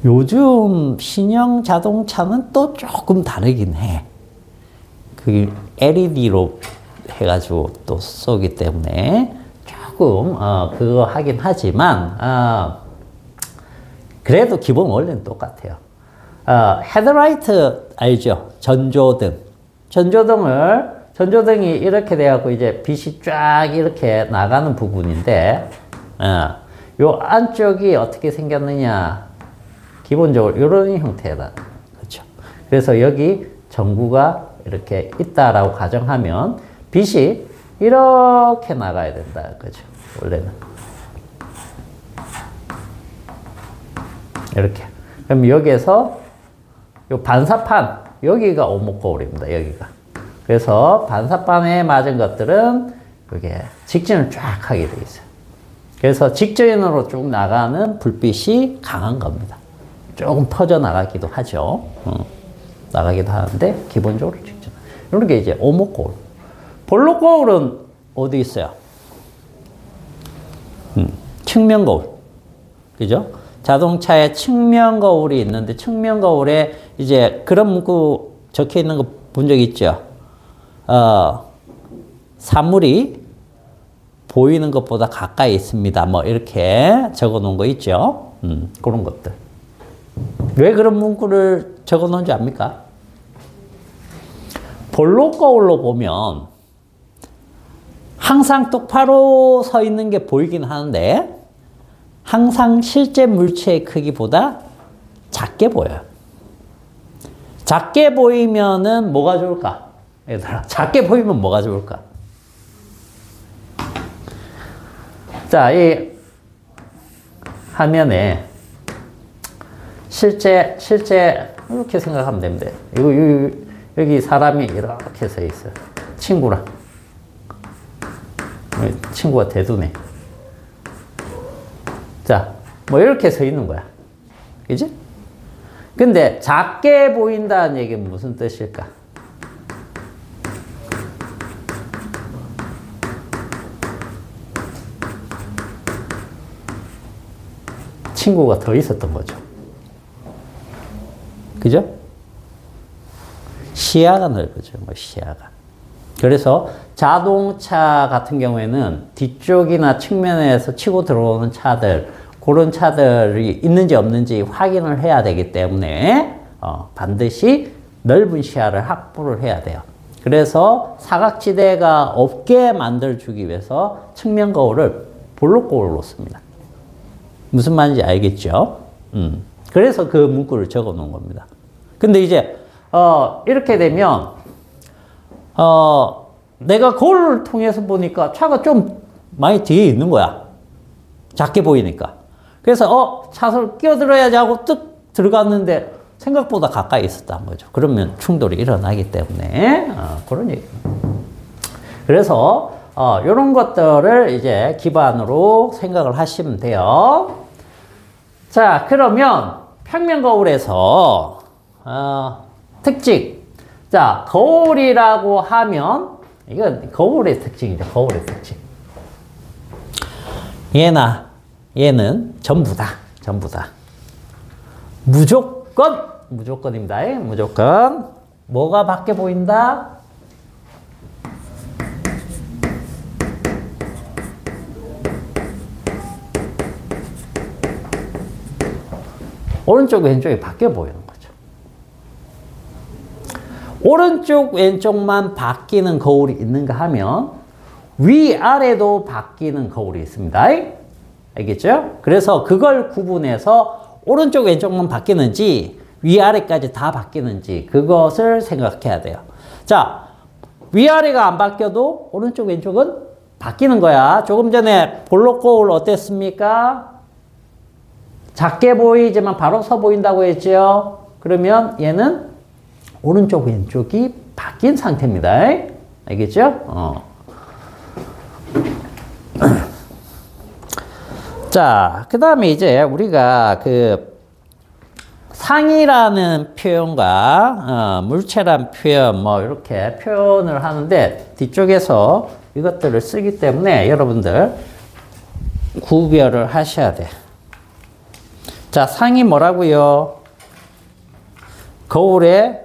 Speaker 1: 요즘 신형 자동차는 또 조금 다르긴 해. 그게 LED로 해가지고 또 쏘기 때문에 조금 그거 하긴 하지만 그래도 기본 원리는 똑같아요. 헤드라이트 알죠? 전조등. 전조등이 이렇게 돼갖고 이제 빛이 쫙 이렇게 나가는 부분인데 요 안쪽이 어떻게 생겼느냐? 기본적으로 이런 형태다. 그렇죠? 그래서 여기 전구가 이렇게 있다라고 가정하면 빛이 이렇게 나가야 된다. 그죠? 원래는. 이렇게. 그럼 여기에서 요 반사판, 여기가 오목 거울입니다. 여기가. 그래서 반사판에 맞은 것들은 이게 직진을 쫙 하게 돼 있어요. 그래서 직진으로 쭉 나가는 불빛이 강한 겁니다. 조금 퍼져 나가기도 하죠. 나가기도 하는데 기본적으로 직진. 이런 게 이제 오목 거울. 볼록 거울은 어디 있어요? 측면 거울. 그죠? 자동차에 측면 거울이 있는데 측면 거울에 이제 그런 문구 적혀 있는 거 본 적 있죠? 사물이 보이는 것보다 가까이 있습니다. 뭐 이렇게 적어 놓은 거 있죠? 그런 것들. 왜 그런 문구를 적어 놓은지 압니까? 볼록 거울로 보면 항상 똑바로 서 있는 게 보이긴 하는데 항상 실제 물체의 크기보다 작게 보여요. 작게 보이면은 뭐가 좋을까? 얘들아, 작게 보이면 뭐가 좋을까? 자, 이 화면에 실제 이렇게 생각하면 됩니다. 여기 사람이 이렇게 서 있어요. 친구랑. 친구가 대두네. 자, 뭐 이렇게 서 있는 거야. 그지? 근데 작게 보인다는 얘기는 무슨 뜻일까? 친구가 더 있었던 거죠. 그죠? 시야가 넓어져, 뭐, 시야가. 그래서 자동차 같은 경우에는 뒤쪽이나 측면에서 치고 들어오는 차들, 그런 차들이 있는지 없는지 확인을 해야 되기 때문에 반드시 넓은 시야를 확보를 해야 돼요. 그래서 사각지대가 없게 만들어주기 위해서 측면 거울을 볼록 거울로 씁니다. 무슨 말인지 알겠죠? 그래서 그 문구를 적어 놓은 겁니다. 근데 이제 이렇게 되면 내가 거울을 통해서 보니까 차가 좀 많이 뒤에 있는 거야. 작게 보이니까. 그래서 차선을 끼어들어야지 하고 뜩 들어갔는데 생각보다 가까이 있었다는 거죠. 그러면 충돌이 일어나기 때문에 그런 얘기입니다. 그래서 이런 것들을 이제 기반으로 생각을 하시면 돼요. 자, 그러면 평면 거울에서 특징. 자, 거울이라고 하면 이건 거울의 특징이죠. 거울의 특징. 얘는 전부다. 무조건입니다. 무조건. 뭐가 밖에 보인다? 오른쪽, 왼쪽이 바뀌어 보이는 거죠. 오른쪽, 왼쪽만 바뀌는 거울이 있는가 하면 위아래도 바뀌는 거울이 있습니다. 알겠죠? 그래서 그걸 구분해서 오른쪽, 왼쪽만 바뀌는지 위아래까지 다 바뀌는지 그것을 생각해야 돼요. 자, 위아래가 안 바뀌어도 오른쪽, 왼쪽은 바뀌는 거야. 조금 전에 볼록 거울 어땠습니까? 작게 보이지만 바로 서 보인다고 했죠. 그러면 얘는 오른쪽 왼쪽이 바뀐 상태입니다. 알겠죠? 자, 그 다음에 이제 우리가 그 상이라는 표현과 물체란 표현 뭐 이렇게 표현을 하는데 뒤쪽에서 이것들을 쓰기 때문에 여러분들 구별을 하셔야 돼. 자, 상이 뭐라고요? 거울에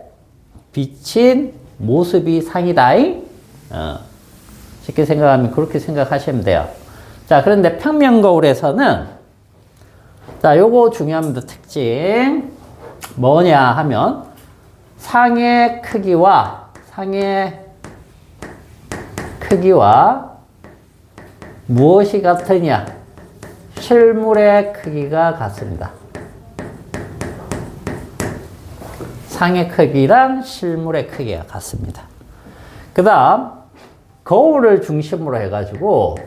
Speaker 1: 비친 모습이 상이다. 쉽게 생각하면 그렇게 생각하시면 돼요. 자, 그런데 평면 거울에서는 자, 요거 중요합니다. 특징. 뭐냐 하면 상의 크기와 무엇이 같으냐? 실물의 크기가 같습니다. 상의 크기랑 실물의 크기가 같습니다. 그 다음 거울을 중심으로 해가지고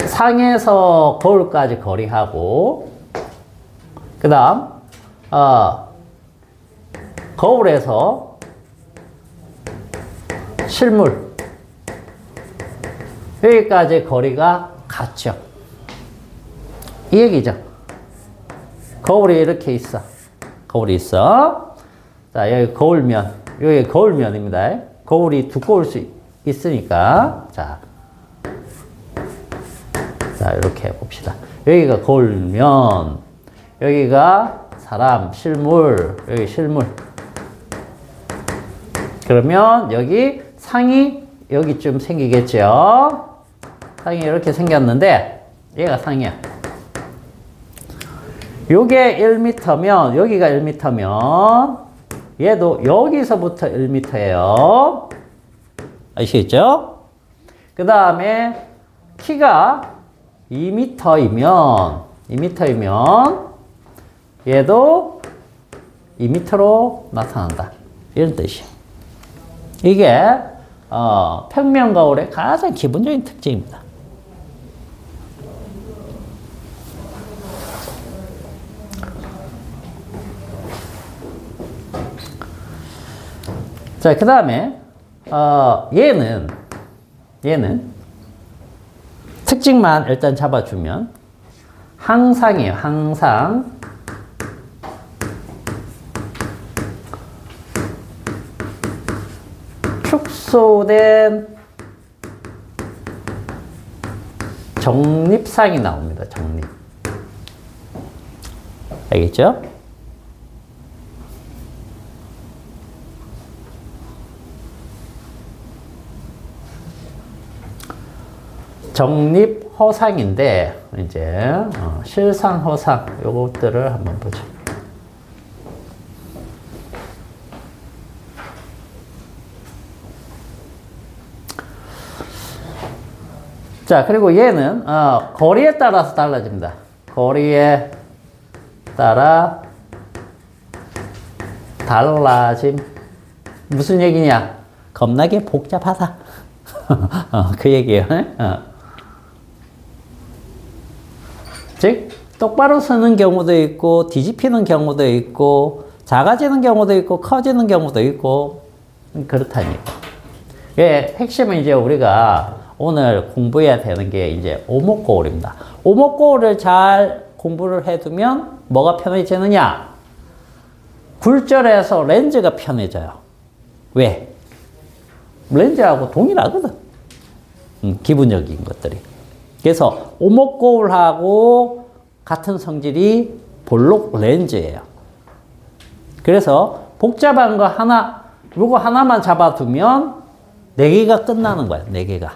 Speaker 1: 상에서 거울까지 거리하고 그 다음 거울에서 실물 여기까지 거리가 같죠. 이 얘기죠. 거울이 이렇게 있어. 거울이 있어. 자, 여기 거울면, 여기 거울면입니다. 거울이 두꺼울 수 있으니까. 자, 이렇게 봅시다. 여기가 거울면, 여기가 사람, 실물, 여기 실물. 그러면 여기 상이 여기쯤 생기겠죠. 상이 이렇게 생겼는데, 얘가 상이야. 요게 1m면, 여기가 1m면, 얘도 여기서부터 1m예요. 아시겠죠? 그 다음에 키가 2m이면 얘도 2m로 나타난다. 이런 뜻이에요. 이게 평면 거울의 가장 기본적인 특징입니다. 자, 그 다음에 얘는 특징만 일단 잡아주면 항상이에요. 항상. 축소된 정립상이 나옵니다. 정립. 알겠죠? 정립 허상인데 이제 실상 허상 요것들을 한번 보죠. 자, 그리고 얘는 거리에 따라서 달라집니다. 거리에 따라 달라짐. 무슨 얘기냐? 겁나게 복잡하다. 그 얘기예요. 즉 똑바로 서는 경우도 있고 뒤집히는 경우도 있고 작아지는 경우도 있고 커지는 경우도 있고 그렇다니. 예, 핵심은 이제 우리가 오늘 공부해야 되는 게 이제 오목거울입니다. 오목거울을 잘 공부를 해두면 뭐가 편해지느냐? 굴절해서 렌즈가 편해져요. 왜? 렌즈하고 동일하거든. 기본적인 것들이. 그래서 오목거울하고 같은 성질이 볼록 렌즈예요. 그래서 복잡한 거 하나, 요거 하나만 잡아두면 4개가 끝나는 거야. 4개가.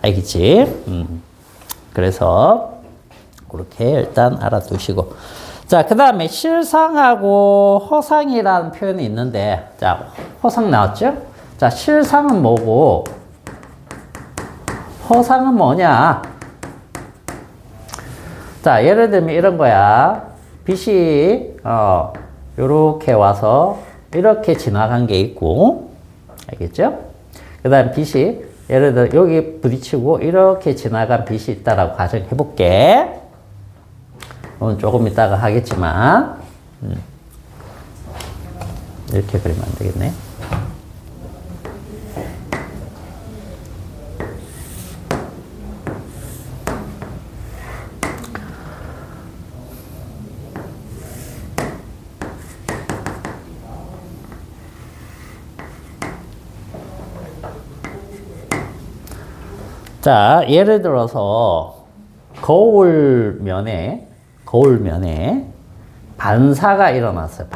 Speaker 1: 알겠지? 그래서 그렇게 일단 알아두시고. 자, 그 다음에 실상하고 허상이라는 표현이 있는데, 자, 허상 나왔죠? 자, 실상은 뭐고 허상은 뭐냐? 자, 예를 들면 이런 거야. 빛이 요렇게 와서 이렇게 지나간 게 있고, 알겠죠? 그 다음 빛이 예를 들어 여기 부딪히고 이렇게 지나간 빛이 있다라고 가정해 볼게. 오늘 조금 이따가 하겠지만 이렇게 그리면 안 되겠네. 자, 예를 들어서 거울면에 반사가 일어났어요.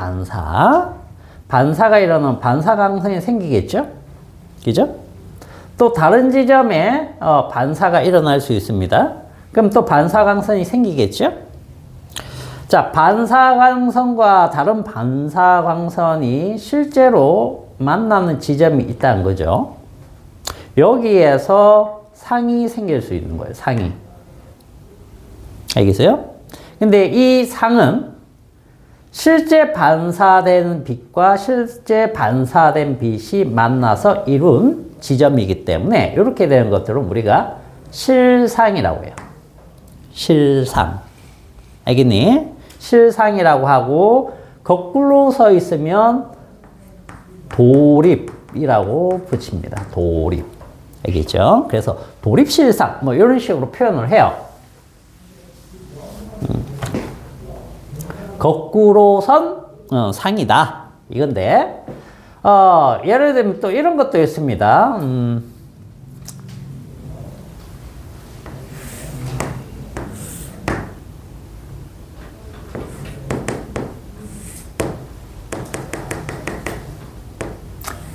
Speaker 1: 반사가 일어나면 반사광선이 생기겠죠? 그죠? 또 다른 지점에 반사가 일어날 수 있습니다. 그럼 또 반사광선이 생기겠죠? 자, 반사광선과 다른 반사광선이 실제로 만나는 지점이 있다는 거죠. 여기에서 상이 생길 수 있는 거예요. 상이. 알겠어요? 근데 이 상은 실제 반사된 빛과 실제 반사된 빛이 만나서 이룬 지점이기 때문에 이렇게 되는 것들은 우리가 실상이라고 해요. 실상. 알겠니? 실상이라고 하고 거꾸로 서 있으면 도립이라고 붙입니다. 도립. 알겠죠? 그래서 도립실상 뭐 이런 식으로 표현을 해요. 거꾸로 선 상이다. 이건데 예를 들면 또 이런 것도 있습니다.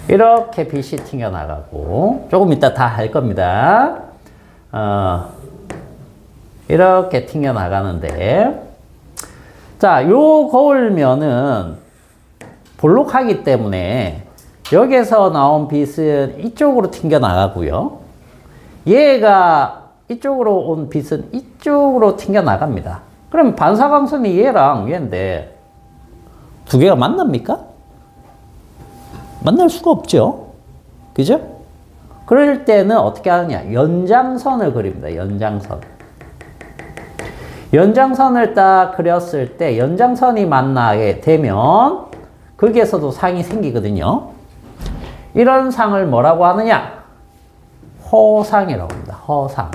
Speaker 1: 이렇게 빛이 튕겨나가고 조금 이따 다 할 겁니다. 이렇게 튕겨나가는데 자, 요 거울면은 볼록하기 때문에 여기서 나온 빛은 이쪽으로 튕겨나가고요. 얘가 이쪽으로 온 빛은 이쪽으로 튕겨나갑니다. 그럼 반사광선이 얘랑 얘인데 두 개가 만납니까? 만날 수가 없죠. 그죠? 그럴 때는 어떻게 하느냐. 연장선을 그립니다. 연장선. 연장선을 딱 그렸을 때 연장선이 만나게 되면 거기에서도 상이 생기거든요. 이런 상을 뭐라고 하느냐? 허상이라고 합니다. 허상.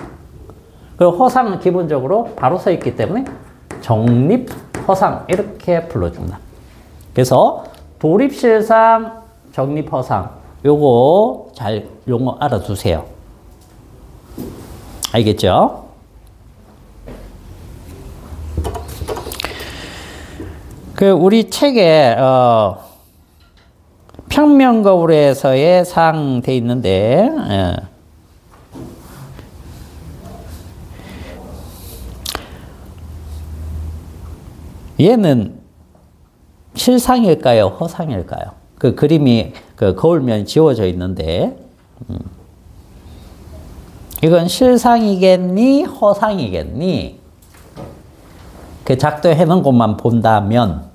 Speaker 1: 그리고 허상은 기본적으로 바로 서 있기 때문에 정립허상 이렇게 불러줍니다. 그래서 도립실상, 정립허상 요거 잘 용어 알아두세요. 알겠죠? 그 우리 책에 평면거울에서의 상 돼 있는데 얘는 실상일까요? 허상일까요? 그 그림이 그 거울면이 지워져 있는데 이건 실상이겠니? 허상이겠니? 그 작도해 놓은 것만 본다면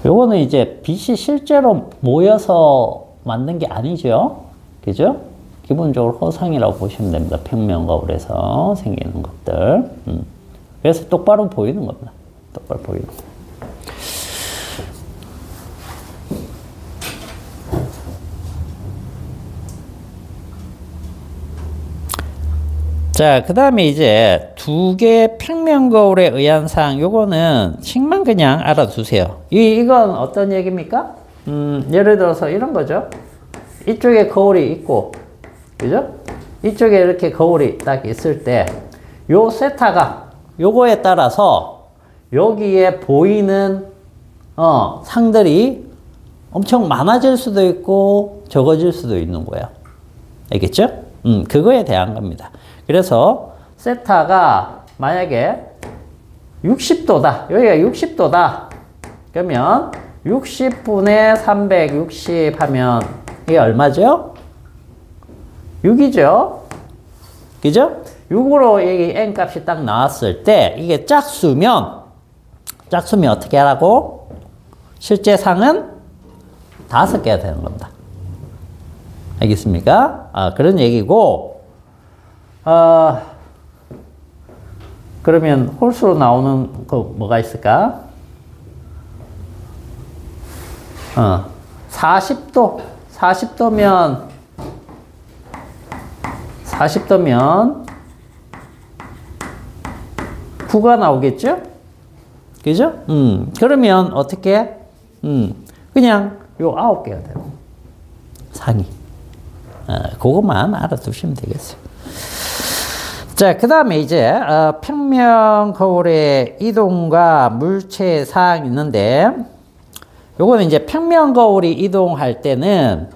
Speaker 1: 요거는 이제 빛이 실제로 모여서 만든 게 아니죠. 그죠? 기본적으로 허상이라고 보시면 됩니다. 평면거울에서 생기는 것들. 그래서 똑바로 보이는 겁니다. 똑바로 보이는 거. 자, 그 다음에 이제 두 개의 평면거울에 의한 상, 요거는 식만 그냥 알아두세요. 이건 어떤 얘기입니까? 예를 들어서 이런 거죠. 이쪽에 거울이 있고, 그죠? 이쪽에 이렇게 거울이 딱 있을 때, 요 세타가, 요거에 따라서 여기에 보이는, 상들이 엄청 많아질 수도 있고, 적어질 수도 있는 거예요. 알겠죠? 그거에 대한 겁니다. 그래서 세타가 만약에 60도다. 여기가 60도다. 그러면 60분의 360 하면 이게 얼마죠? 6이죠. 그죠? 6으로 이 n 값이 딱 나왔을 때 이게 짝수면 어떻게 하라고? 실제 상은 5개가 되는 겁니다. 알겠습니까? 그런 얘기고 그러면 홀수로 나오는 거 뭐가 있을까? 40도면 9가 나오겠죠? 그죠? 그러면 어떻게? 그냥 요 9개가 되고. 상이. 그것만 알아두시면 되겠어요. 자, 그 다음에 이제, 평면 거울의 이동과 물체 사항이 있는데, 요거는 이제 평면 거울이 이동할 때는,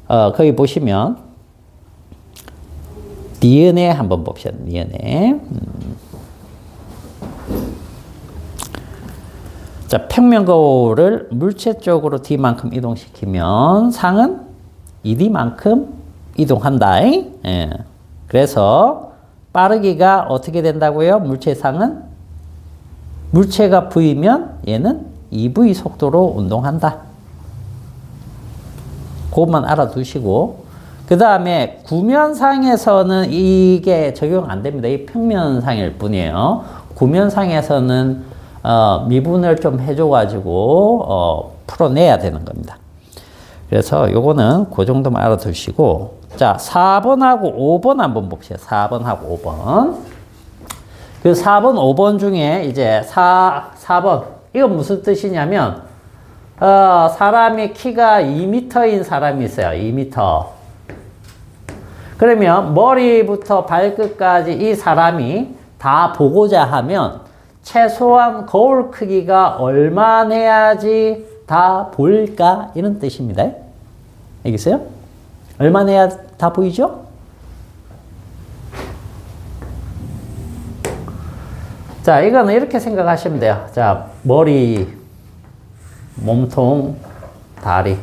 Speaker 1: 거기 보시면, 니은에 한번 봅시다. 니은에. 자, 평면 거울을 물체 쪽으로 D만큼 이동시키면 상은 2D만큼 이동한다. 예. 그래서 빠르기가 어떻게 된다고요? 물체상은 물체가 V면 얘는 2V 속도로 운동한다. 그것만 알아두시고 그 다음에 구면상에서는 이게 적용 안 됩니다. 이 평면상일 뿐이에요. 구면상에서는 미분을 좀 해줘가지고 풀어내야 되는 겁니다. 그래서 요거는 그 정도만 알아두시고 자 4번하고 5번 한번 봅시다. 4번하고 5번 그 4번 5번 중에 이제 4번 이건 무슨 뜻이냐면 사람이 키가 2m인 사람이 있어요. 2m 그러면 머리부터 발끝까지 이 사람이 다 보고자 하면 최소한 거울 크기가 얼마 내야지 다 보일까? 이런 뜻입니다. 알겠어요? 얼마 내야 다 보이죠? 자, 이거는 이렇게 생각하시면 돼요. 자, 머리, 몸통, 다리.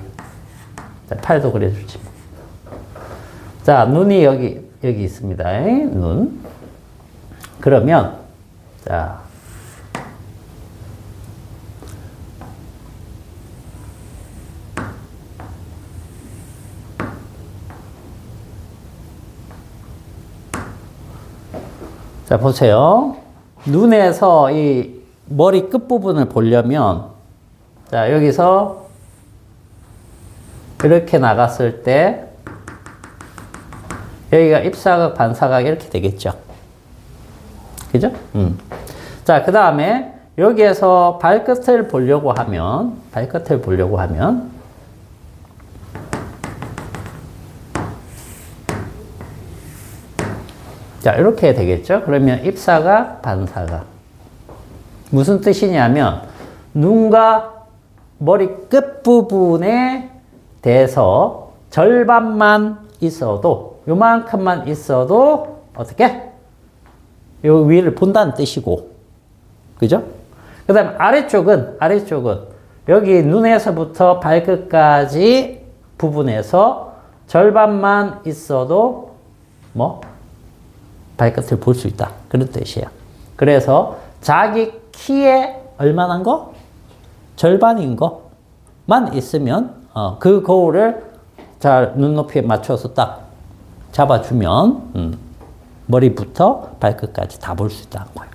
Speaker 1: 자, 팔도 그려주지. 자, 눈이 여기 있습니다. 눈. 그러면, 자, 자, 보세요. 눈에서 이 머리 끝부분을 보려면, 자, 여기서 이렇게 나갔을 때, 여기가 입사각, 반사각 이렇게 되겠죠. 그죠? 자, 그 다음에 여기에서 발끝을 보려고 하면, 자, 이렇게 되겠죠? 그러면 입사각, 반사각. 무슨 뜻이냐면, 눈과 머리 끝부분에 대해서 절반만 있어도, 요만큼만 있어도, 어떻게? 요 위를 본다는 뜻이고. 그죠? 그 다음에 아래쪽은, 여기 눈에서부터 발끝까지 부분에서 절반만 있어도, 발끝을 볼 수 있다. 그런 뜻이에요. 그래서 자기 키에 얼마나 거? 절반인 것만 있으면 그 거울을 잘 눈높이에 맞춰서 딱 잡아주면 머리부터 발끝까지 다 볼 수 있다는 거예요.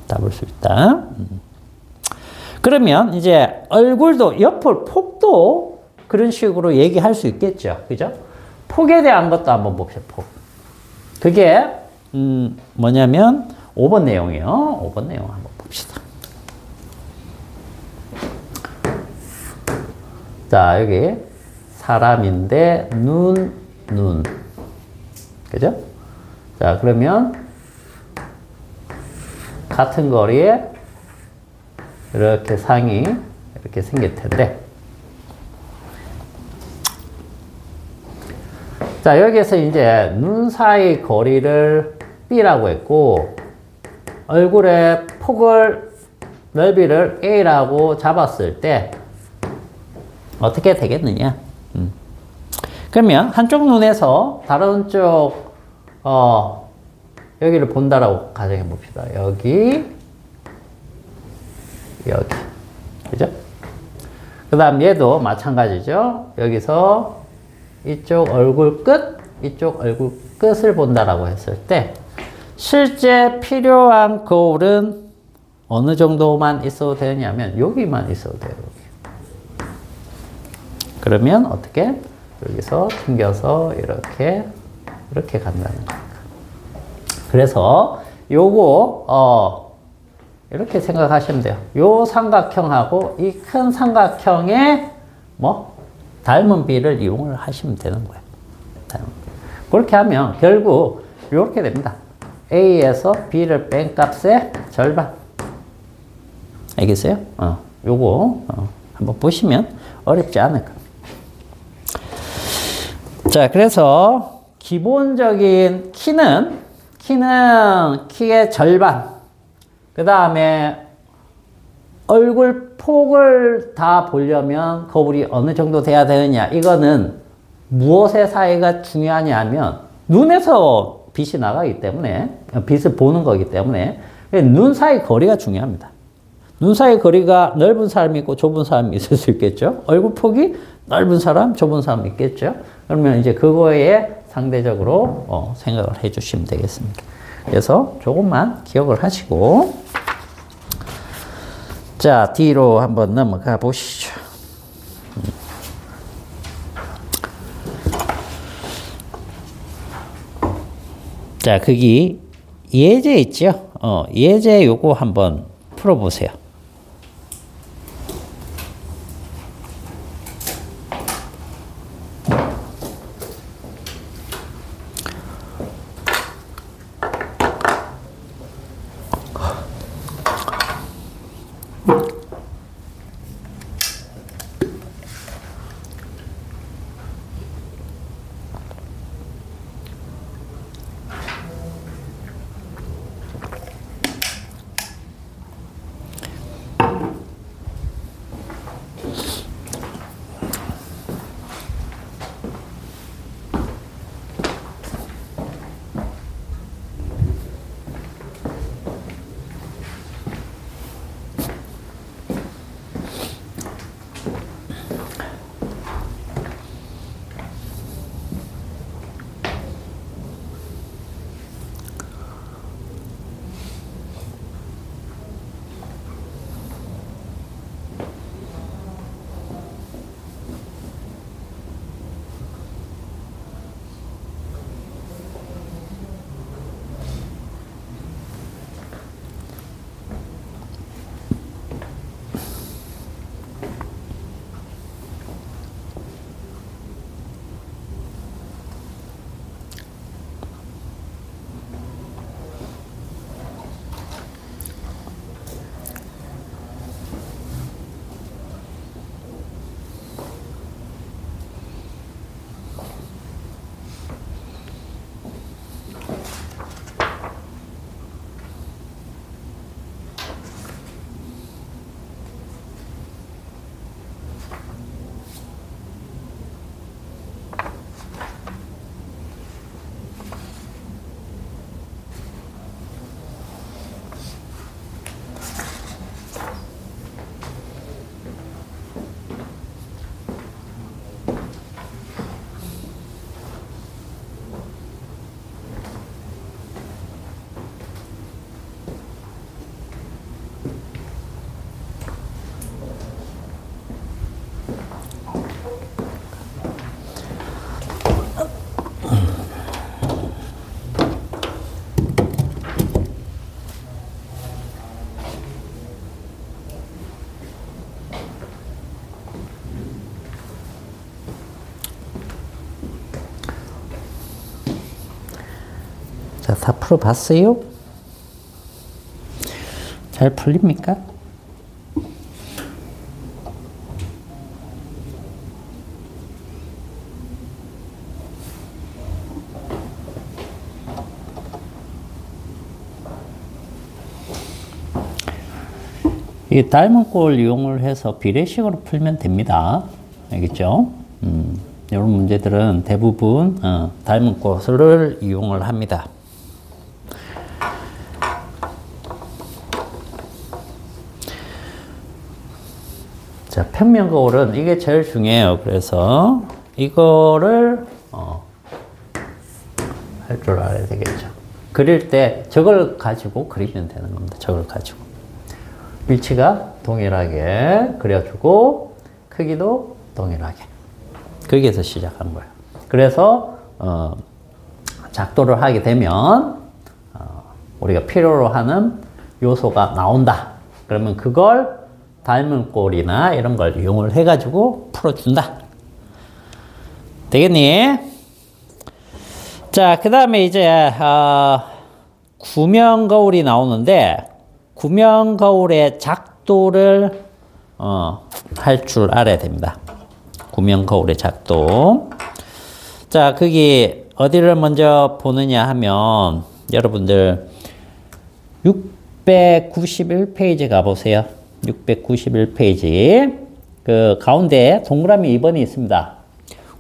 Speaker 1: 다 볼 수 있다. 그러면 이제 얼굴도 옆을 폭도 그런 식으로 얘기할 수 있겠죠. 그죠? 폭에 대한 것도 한번 봅시다. 폭. 그게 뭐냐면 5번 내용이에요. 5번 내용 한번 봅시다. 자, 여기 사람인데 눈. 그죠? 자, 그러면 같은 거리에 이렇게 상이 이렇게 생길 텐데 자, 여기에서 이제 눈 사이 거리를 B라고 했고, 얼굴의 폭을, 넓이를 A라고 잡았을 때, 어떻게 되겠느냐? 그러면 한쪽 눈에서 다른 쪽, 여기를 본다라고 가정해 봅시다. 여기. 그죠? 그 다음 얘도 마찬가지죠. 여기서 이쪽 얼굴 끝, 이쪽 얼굴 끝을 본다라고 했을 때 실제 필요한 거울은 어느 정도만 있어도 되냐면 여기만 있어도 돼요. 여기. 그러면 어떻게? 여기서 튕겨서 이렇게 간다는 거니까. 그래서 요거 이렇게 생각하시면 돼요. 요 삼각형하고 이 큰 삼각형의 뭐 닮은 비를 이용을 하시면 되는 거예요. 그렇게 하면 결국 이렇게 됩니다. A에서 B를 뺀 값의 절반. 알겠어요? 요거 한번 보시면 어렵지 않을 겁니다. 자, 그래서 기본적인 키의 절반. 그 다음에 얼굴 폭을 다 보려면 거울이 어느 정도 돼야 되느냐. 이거는 무엇의 사이가 중요하냐면 눈에서 빛이 나가기 때문에, 빛을 보는 거기 때문에 눈 사이 거리가 중요합니다. 눈 사이 거리가 넓은 사람이 있고 좁은 사람이 있을 수 있겠죠. 얼굴 폭이 넓은 사람, 좁은 사람 있겠죠. 그러면 이제 그거에 상대적으로 생각을 해 주시면 되겠습니다. 그래서 조금만 기억을 하시고, 자, 뒤로 한번 넘어가 보시죠. 자, 거기 예제 있죠? 예제 요거 한번 풀어보세요. 자, 다 풀어봤어요? 잘 풀립니까? 이 닮은 꼴 이용을 해서 비례식으로 풀면 됩니다. 알겠죠? 이런 문제들은 대부분 닮은 꼴을 이용을 합니다. 자, 평면 거울은 이게 제일 중요해요. 그래서 이거를 할 줄 알아야 되겠죠. 그릴 때 저걸 가지고 그리면 되는 겁니다. 저걸 가지고. 위치가 동일하게 그려주고 크기도 동일하게. 거기에서 시작한 거예요. 그래서 작도를 하게 되면 우리가 필요로 하는 요소가 나온다. 그러면 그걸 닮은 꼴이나 이런 걸 이용을 해가지고 풀어준다. 되겠니? 자, 그 다음에 이제 구명거울이 나오는데 구명거울의 작도를 할 줄 알아야 됩니다. 구명거울의 작도. 자, 거기 어디를 먼저 보느냐 하면 여러분들 691페이지 가보세요. 691페이지 그 가운데 동그라미 2번이 있습니다.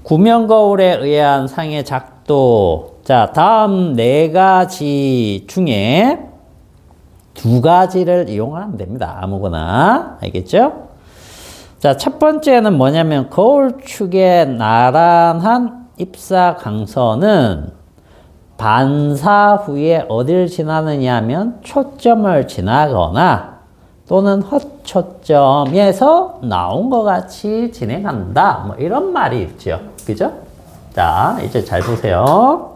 Speaker 1: 구명거울에 의한 상의 작도. 자, 다음 4가지 중에 2가지를 이용하면 됩니다. 아무거나. 알겠죠? 자, 첫 번째는 뭐냐면 거울축의 나란한 입사강선은 반사 후에 어디를 지나느냐 하면 초점을 지나거나 또는 헛초점에서 나온 것 같이 진행한다. 뭐 이런 말이 있죠. 그죠? 자, 이제 잘 보세요.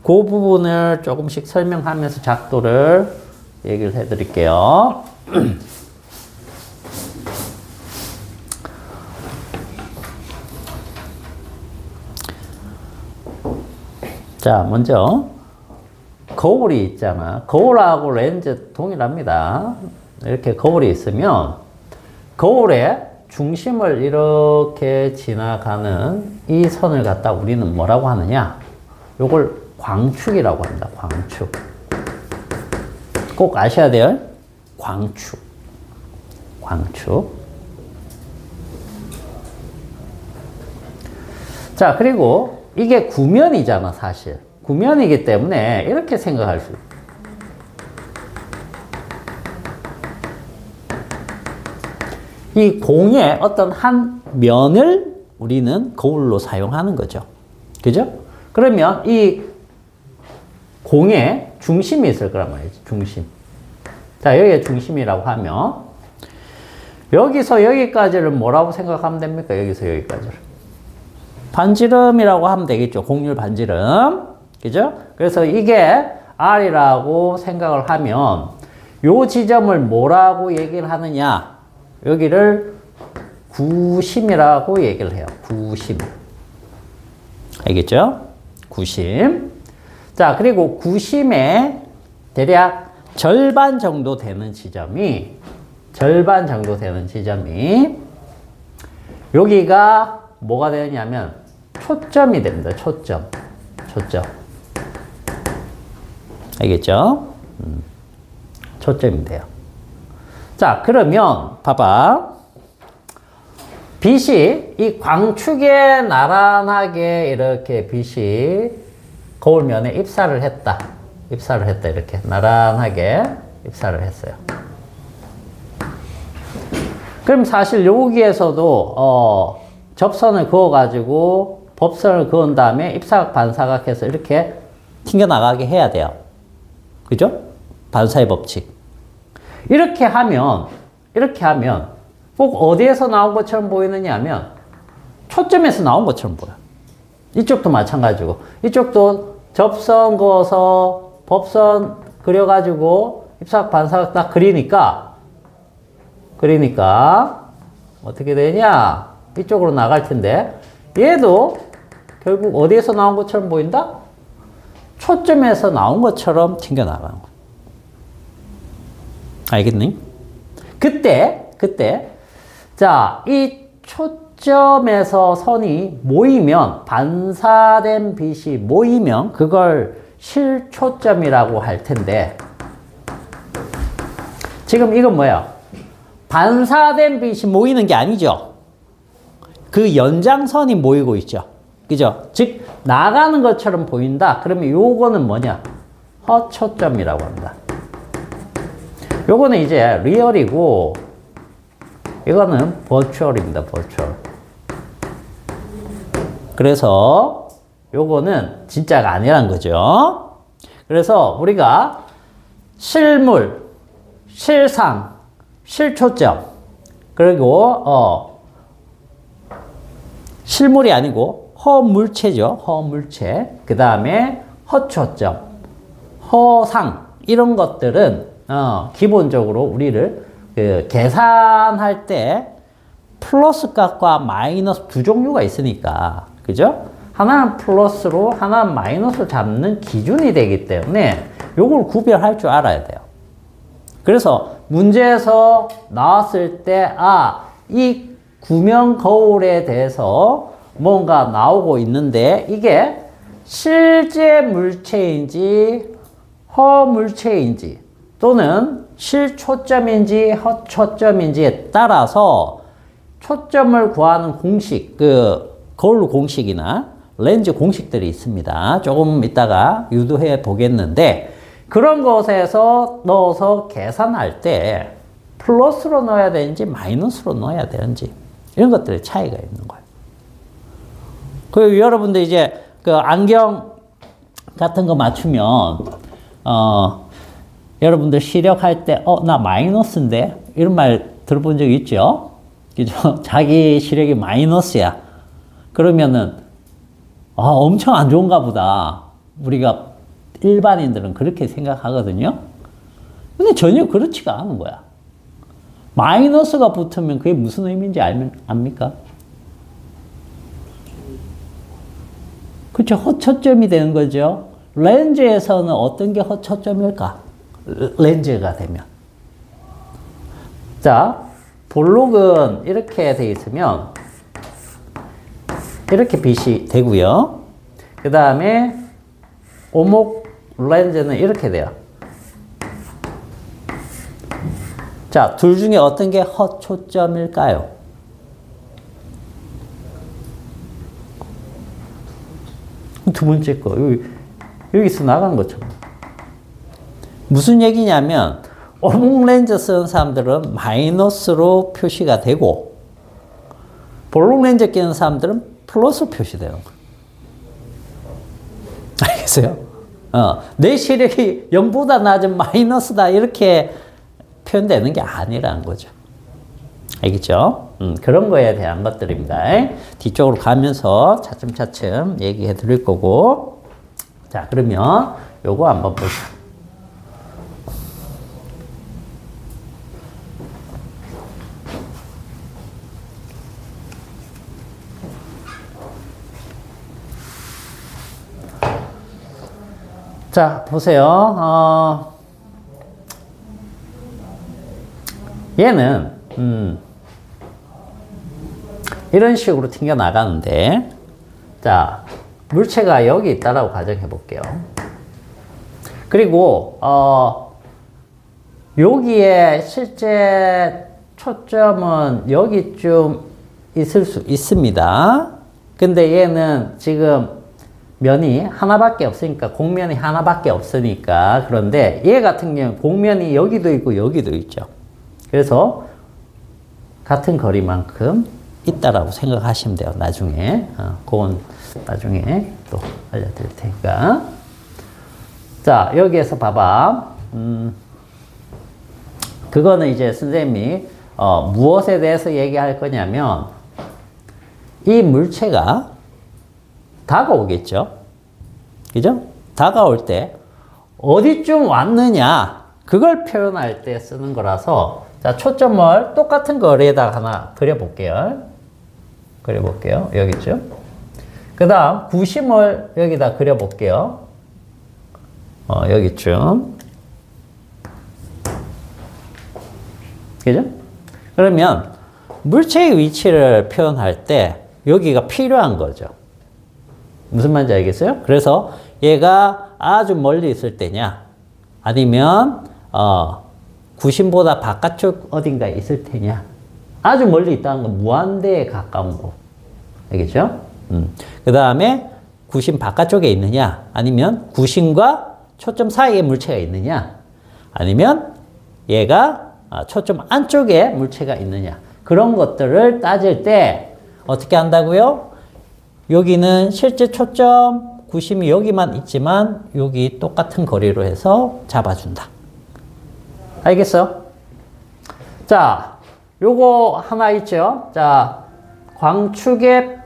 Speaker 1: 그 부분을 조금씩 설명하면서 작도를 얘기를 해 드릴게요. 자, 먼저 거울이 있잖아. 거울하고 렌즈 동일합니다. 이렇게 거울이 있으면 거울의 중심을 이렇게 지나가는 이 선을 갖다 우리는 뭐라고 하느냐? 요걸 광축이라고 합니다. 광축. 꼭 아셔야 돼요. 광축. 광축. 자, 그리고 이게 구면이잖아, 사실. 구면이기 때문에 이렇게 생각할 수 있어요. 이 공의 어떤 한 면을 우리는 거울로 사용하는 거죠. 그죠? 그러면 이 공에 중심이 있을 거란 말이지, 중심. 자, 여기에 중심이라고 하면 여기서 여기까지를 뭐라고 생각하면 됩니까? 여기서 여기까지를. 반지름이라고 하면 되겠죠. 곡률 반지름. 그죠? 그래서 이게 R이라고 생각을 하면 요 지점을 뭐라고 얘기를 하느냐? 여기를 구심이라고 얘기를 해요. 구심. 알겠죠? 구심. 자, 그리고 구심의 대략 절반 정도 되는 지점이 여기가 뭐가 되냐면 초점이 됩니다. 초점. 알겠죠? 초점이 돼요. 자, 그러면 봐봐. 빛이 이 광축에 나란하게 이렇게 빛이 거울면에 입사를 했다. 이렇게 나란하게 입사를 했어요. 그럼 사실 여기에서도 접선을 그어가지고 법선을 그은 다음에 입사각 반사각 해서 이렇게 튕겨나가게 해야 돼요. 그죠? 반사의 법칙. 이렇게 하면 꼭 어디에서 나온 것처럼 보이느냐 하면 초점에서 나온 것처럼 보여. 이쪽도 마찬가지고 이쪽도 접선 그어서 법선 그려가지고 입사각 반사각 딱 그리니까 어떻게 되냐? 이쪽으로 나갈 텐데 얘도 결국 어디에서 나온 것처럼 보인다? 초점에서 나온 것처럼 튕겨나가는 거야. 알겠니? 그때 자, 이 초점에서 선이 모이면 반사된 빛이 모이면 그걸 실초점이라고 할 텐데 지금 이건 뭐야? 반사된 빛이 모이는 게 아니죠. 그 연장선이 모이고 있죠. 그죠? 즉 나가는 것처럼 보인다. 그러면 요거는 뭐냐? 허초점이라고 합니다. 요거는 이제 리얼이고 이거는 버추얼입니다. 버추얼. 그래서 요거는 진짜가 아니란 거죠. 그래서 우리가 실물, 실상, 실초점 그리고 실물이 아니고 허물체죠. 허물체. 그 다음에 허초점, 허상 이런 것들은 기본적으로 우리를 그 계산할 때 플러스 값과 마이너스 두 종류가 있으니까, 그죠? 하나는 플러스로 하나는 마이너스로 잡는 기준이 되기 때문에 요걸 구별할 줄 알아야 돼요. 그래서 문제에서 나왔을 때 이 구명 거울에 대해서 뭔가 나오고 있는데 이게 실제 물체인지 허물체인지 또는 실초점인지 허초점인지에 따라서 초점을 구하는 공식, 그 거울 공식이나 렌즈 공식들이 있습니다. 조금 이따가 유도해 보겠는데 그런 것에서 넣어서 계산할 때 플러스로 넣어야 되는지 마이너스로 넣어야 되는지 이런 것들의 차이가 있는 거예요. 그리고 여러분들 이제 그 안경 같은 거 맞추면 여러분들 시력할 때 나 마이너스인데 이런 말 들어본 적 있죠? 그죠? 자기 시력이 마이너스야. 그러면은 엄청 안 좋은가 보다. 우리가 일반인들은 그렇게 생각하거든요. 근데 전혀 그렇지가 않은 거야. 마이너스가 붙으면 그게 무슨 의미인지 압니까? 그렇죠. 허초점이 되는 거죠. 렌즈에서는 어떤 게 허초점일까? 렌즈가 되면. 자, 볼록은 이렇게 돼 있으면 이렇게 빛이 되고요. 그 다음에 오목 렌즈는 이렇게 돼요. 자, 둘 중에 어떤 게 허초점일까요? 두 번째 거. 여기서 나간 것처럼. 무슨 얘기냐면, 오목 렌즈 쓰는 사람들은 마이너스로 표시가 되고, 볼록 렌즈 끼는 사람들은 플러스 표시되는 거예요. 알겠어요? 내 시력이 0보다 낮은 마이너스다. 이렇게 표현되는 게 아니라는 거죠. 알겠죠? 그런 거에 대한 것들입니다. 뒤쪽으로 가면서 차츰차츰 얘기해 드릴 거고. 자, 그러면 요거 한번 보시죠. 자, 보세요. 얘는 이런 식으로 튕겨 나가는데, 자, 물체가 여기 있다라고 가정해 볼게요. 그리고 여기에 실제 초점은 여기쯤 있을 수 있습니다. 근데 얘는 지금 면이 하나밖에 없으니까, 곡면이 하나밖에 없으니까. 그런데 얘 같은 경우는 곡면이 여기도 있고 여기도 있죠. 그래서 같은 거리만큼 있다라고 생각하시면 돼요. 나중에. 그건 나중에 또 알려드릴 테니까. 자, 여기에서 봐봐. 그거는 이제 선생님이 무엇에 대해서 얘기할 거냐면, 이 물체가 다가오겠죠. 그죠? 다가올 때 어디쯤 왔느냐, 그걸 표현할 때 쓰는 거라서, 자, 초점을 똑같은 거리에다 하나 그려볼게요. 여기 있죠. 그 다음 구심을 여기다 그려볼게요. 여기쯤. 그죠? 그러면 물체의 위치를 표현할 때 여기가 필요한 거죠. 무슨 말인지 알겠어요? 그래서 얘가 아주 멀리 있을 때냐, 아니면 구심보다 바깥쪽 어딘가에 있을 테냐. 아주 멀리 있다는 건 무한대에 가까운 곳. 알겠죠? 그 다음에 구심 바깥쪽에 있느냐, 아니면 구심과 초점 사이에 물체가 있느냐, 아니면 얘가 초점 안쪽에 물체가 있느냐. 그런 것들을 따질 때 어떻게 한다고요? 여기는 실제 초점, 구심이 여기만 있지만 여기 똑같은 거리로 해서 잡아준다. 알겠어? 자, 요거 하나 있죠? 자, 광축의,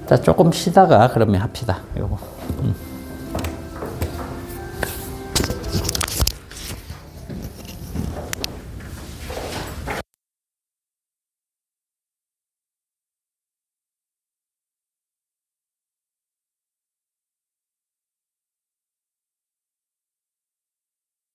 Speaker 1: 자, 조금 쉬다가 그러면 합시다. 요거.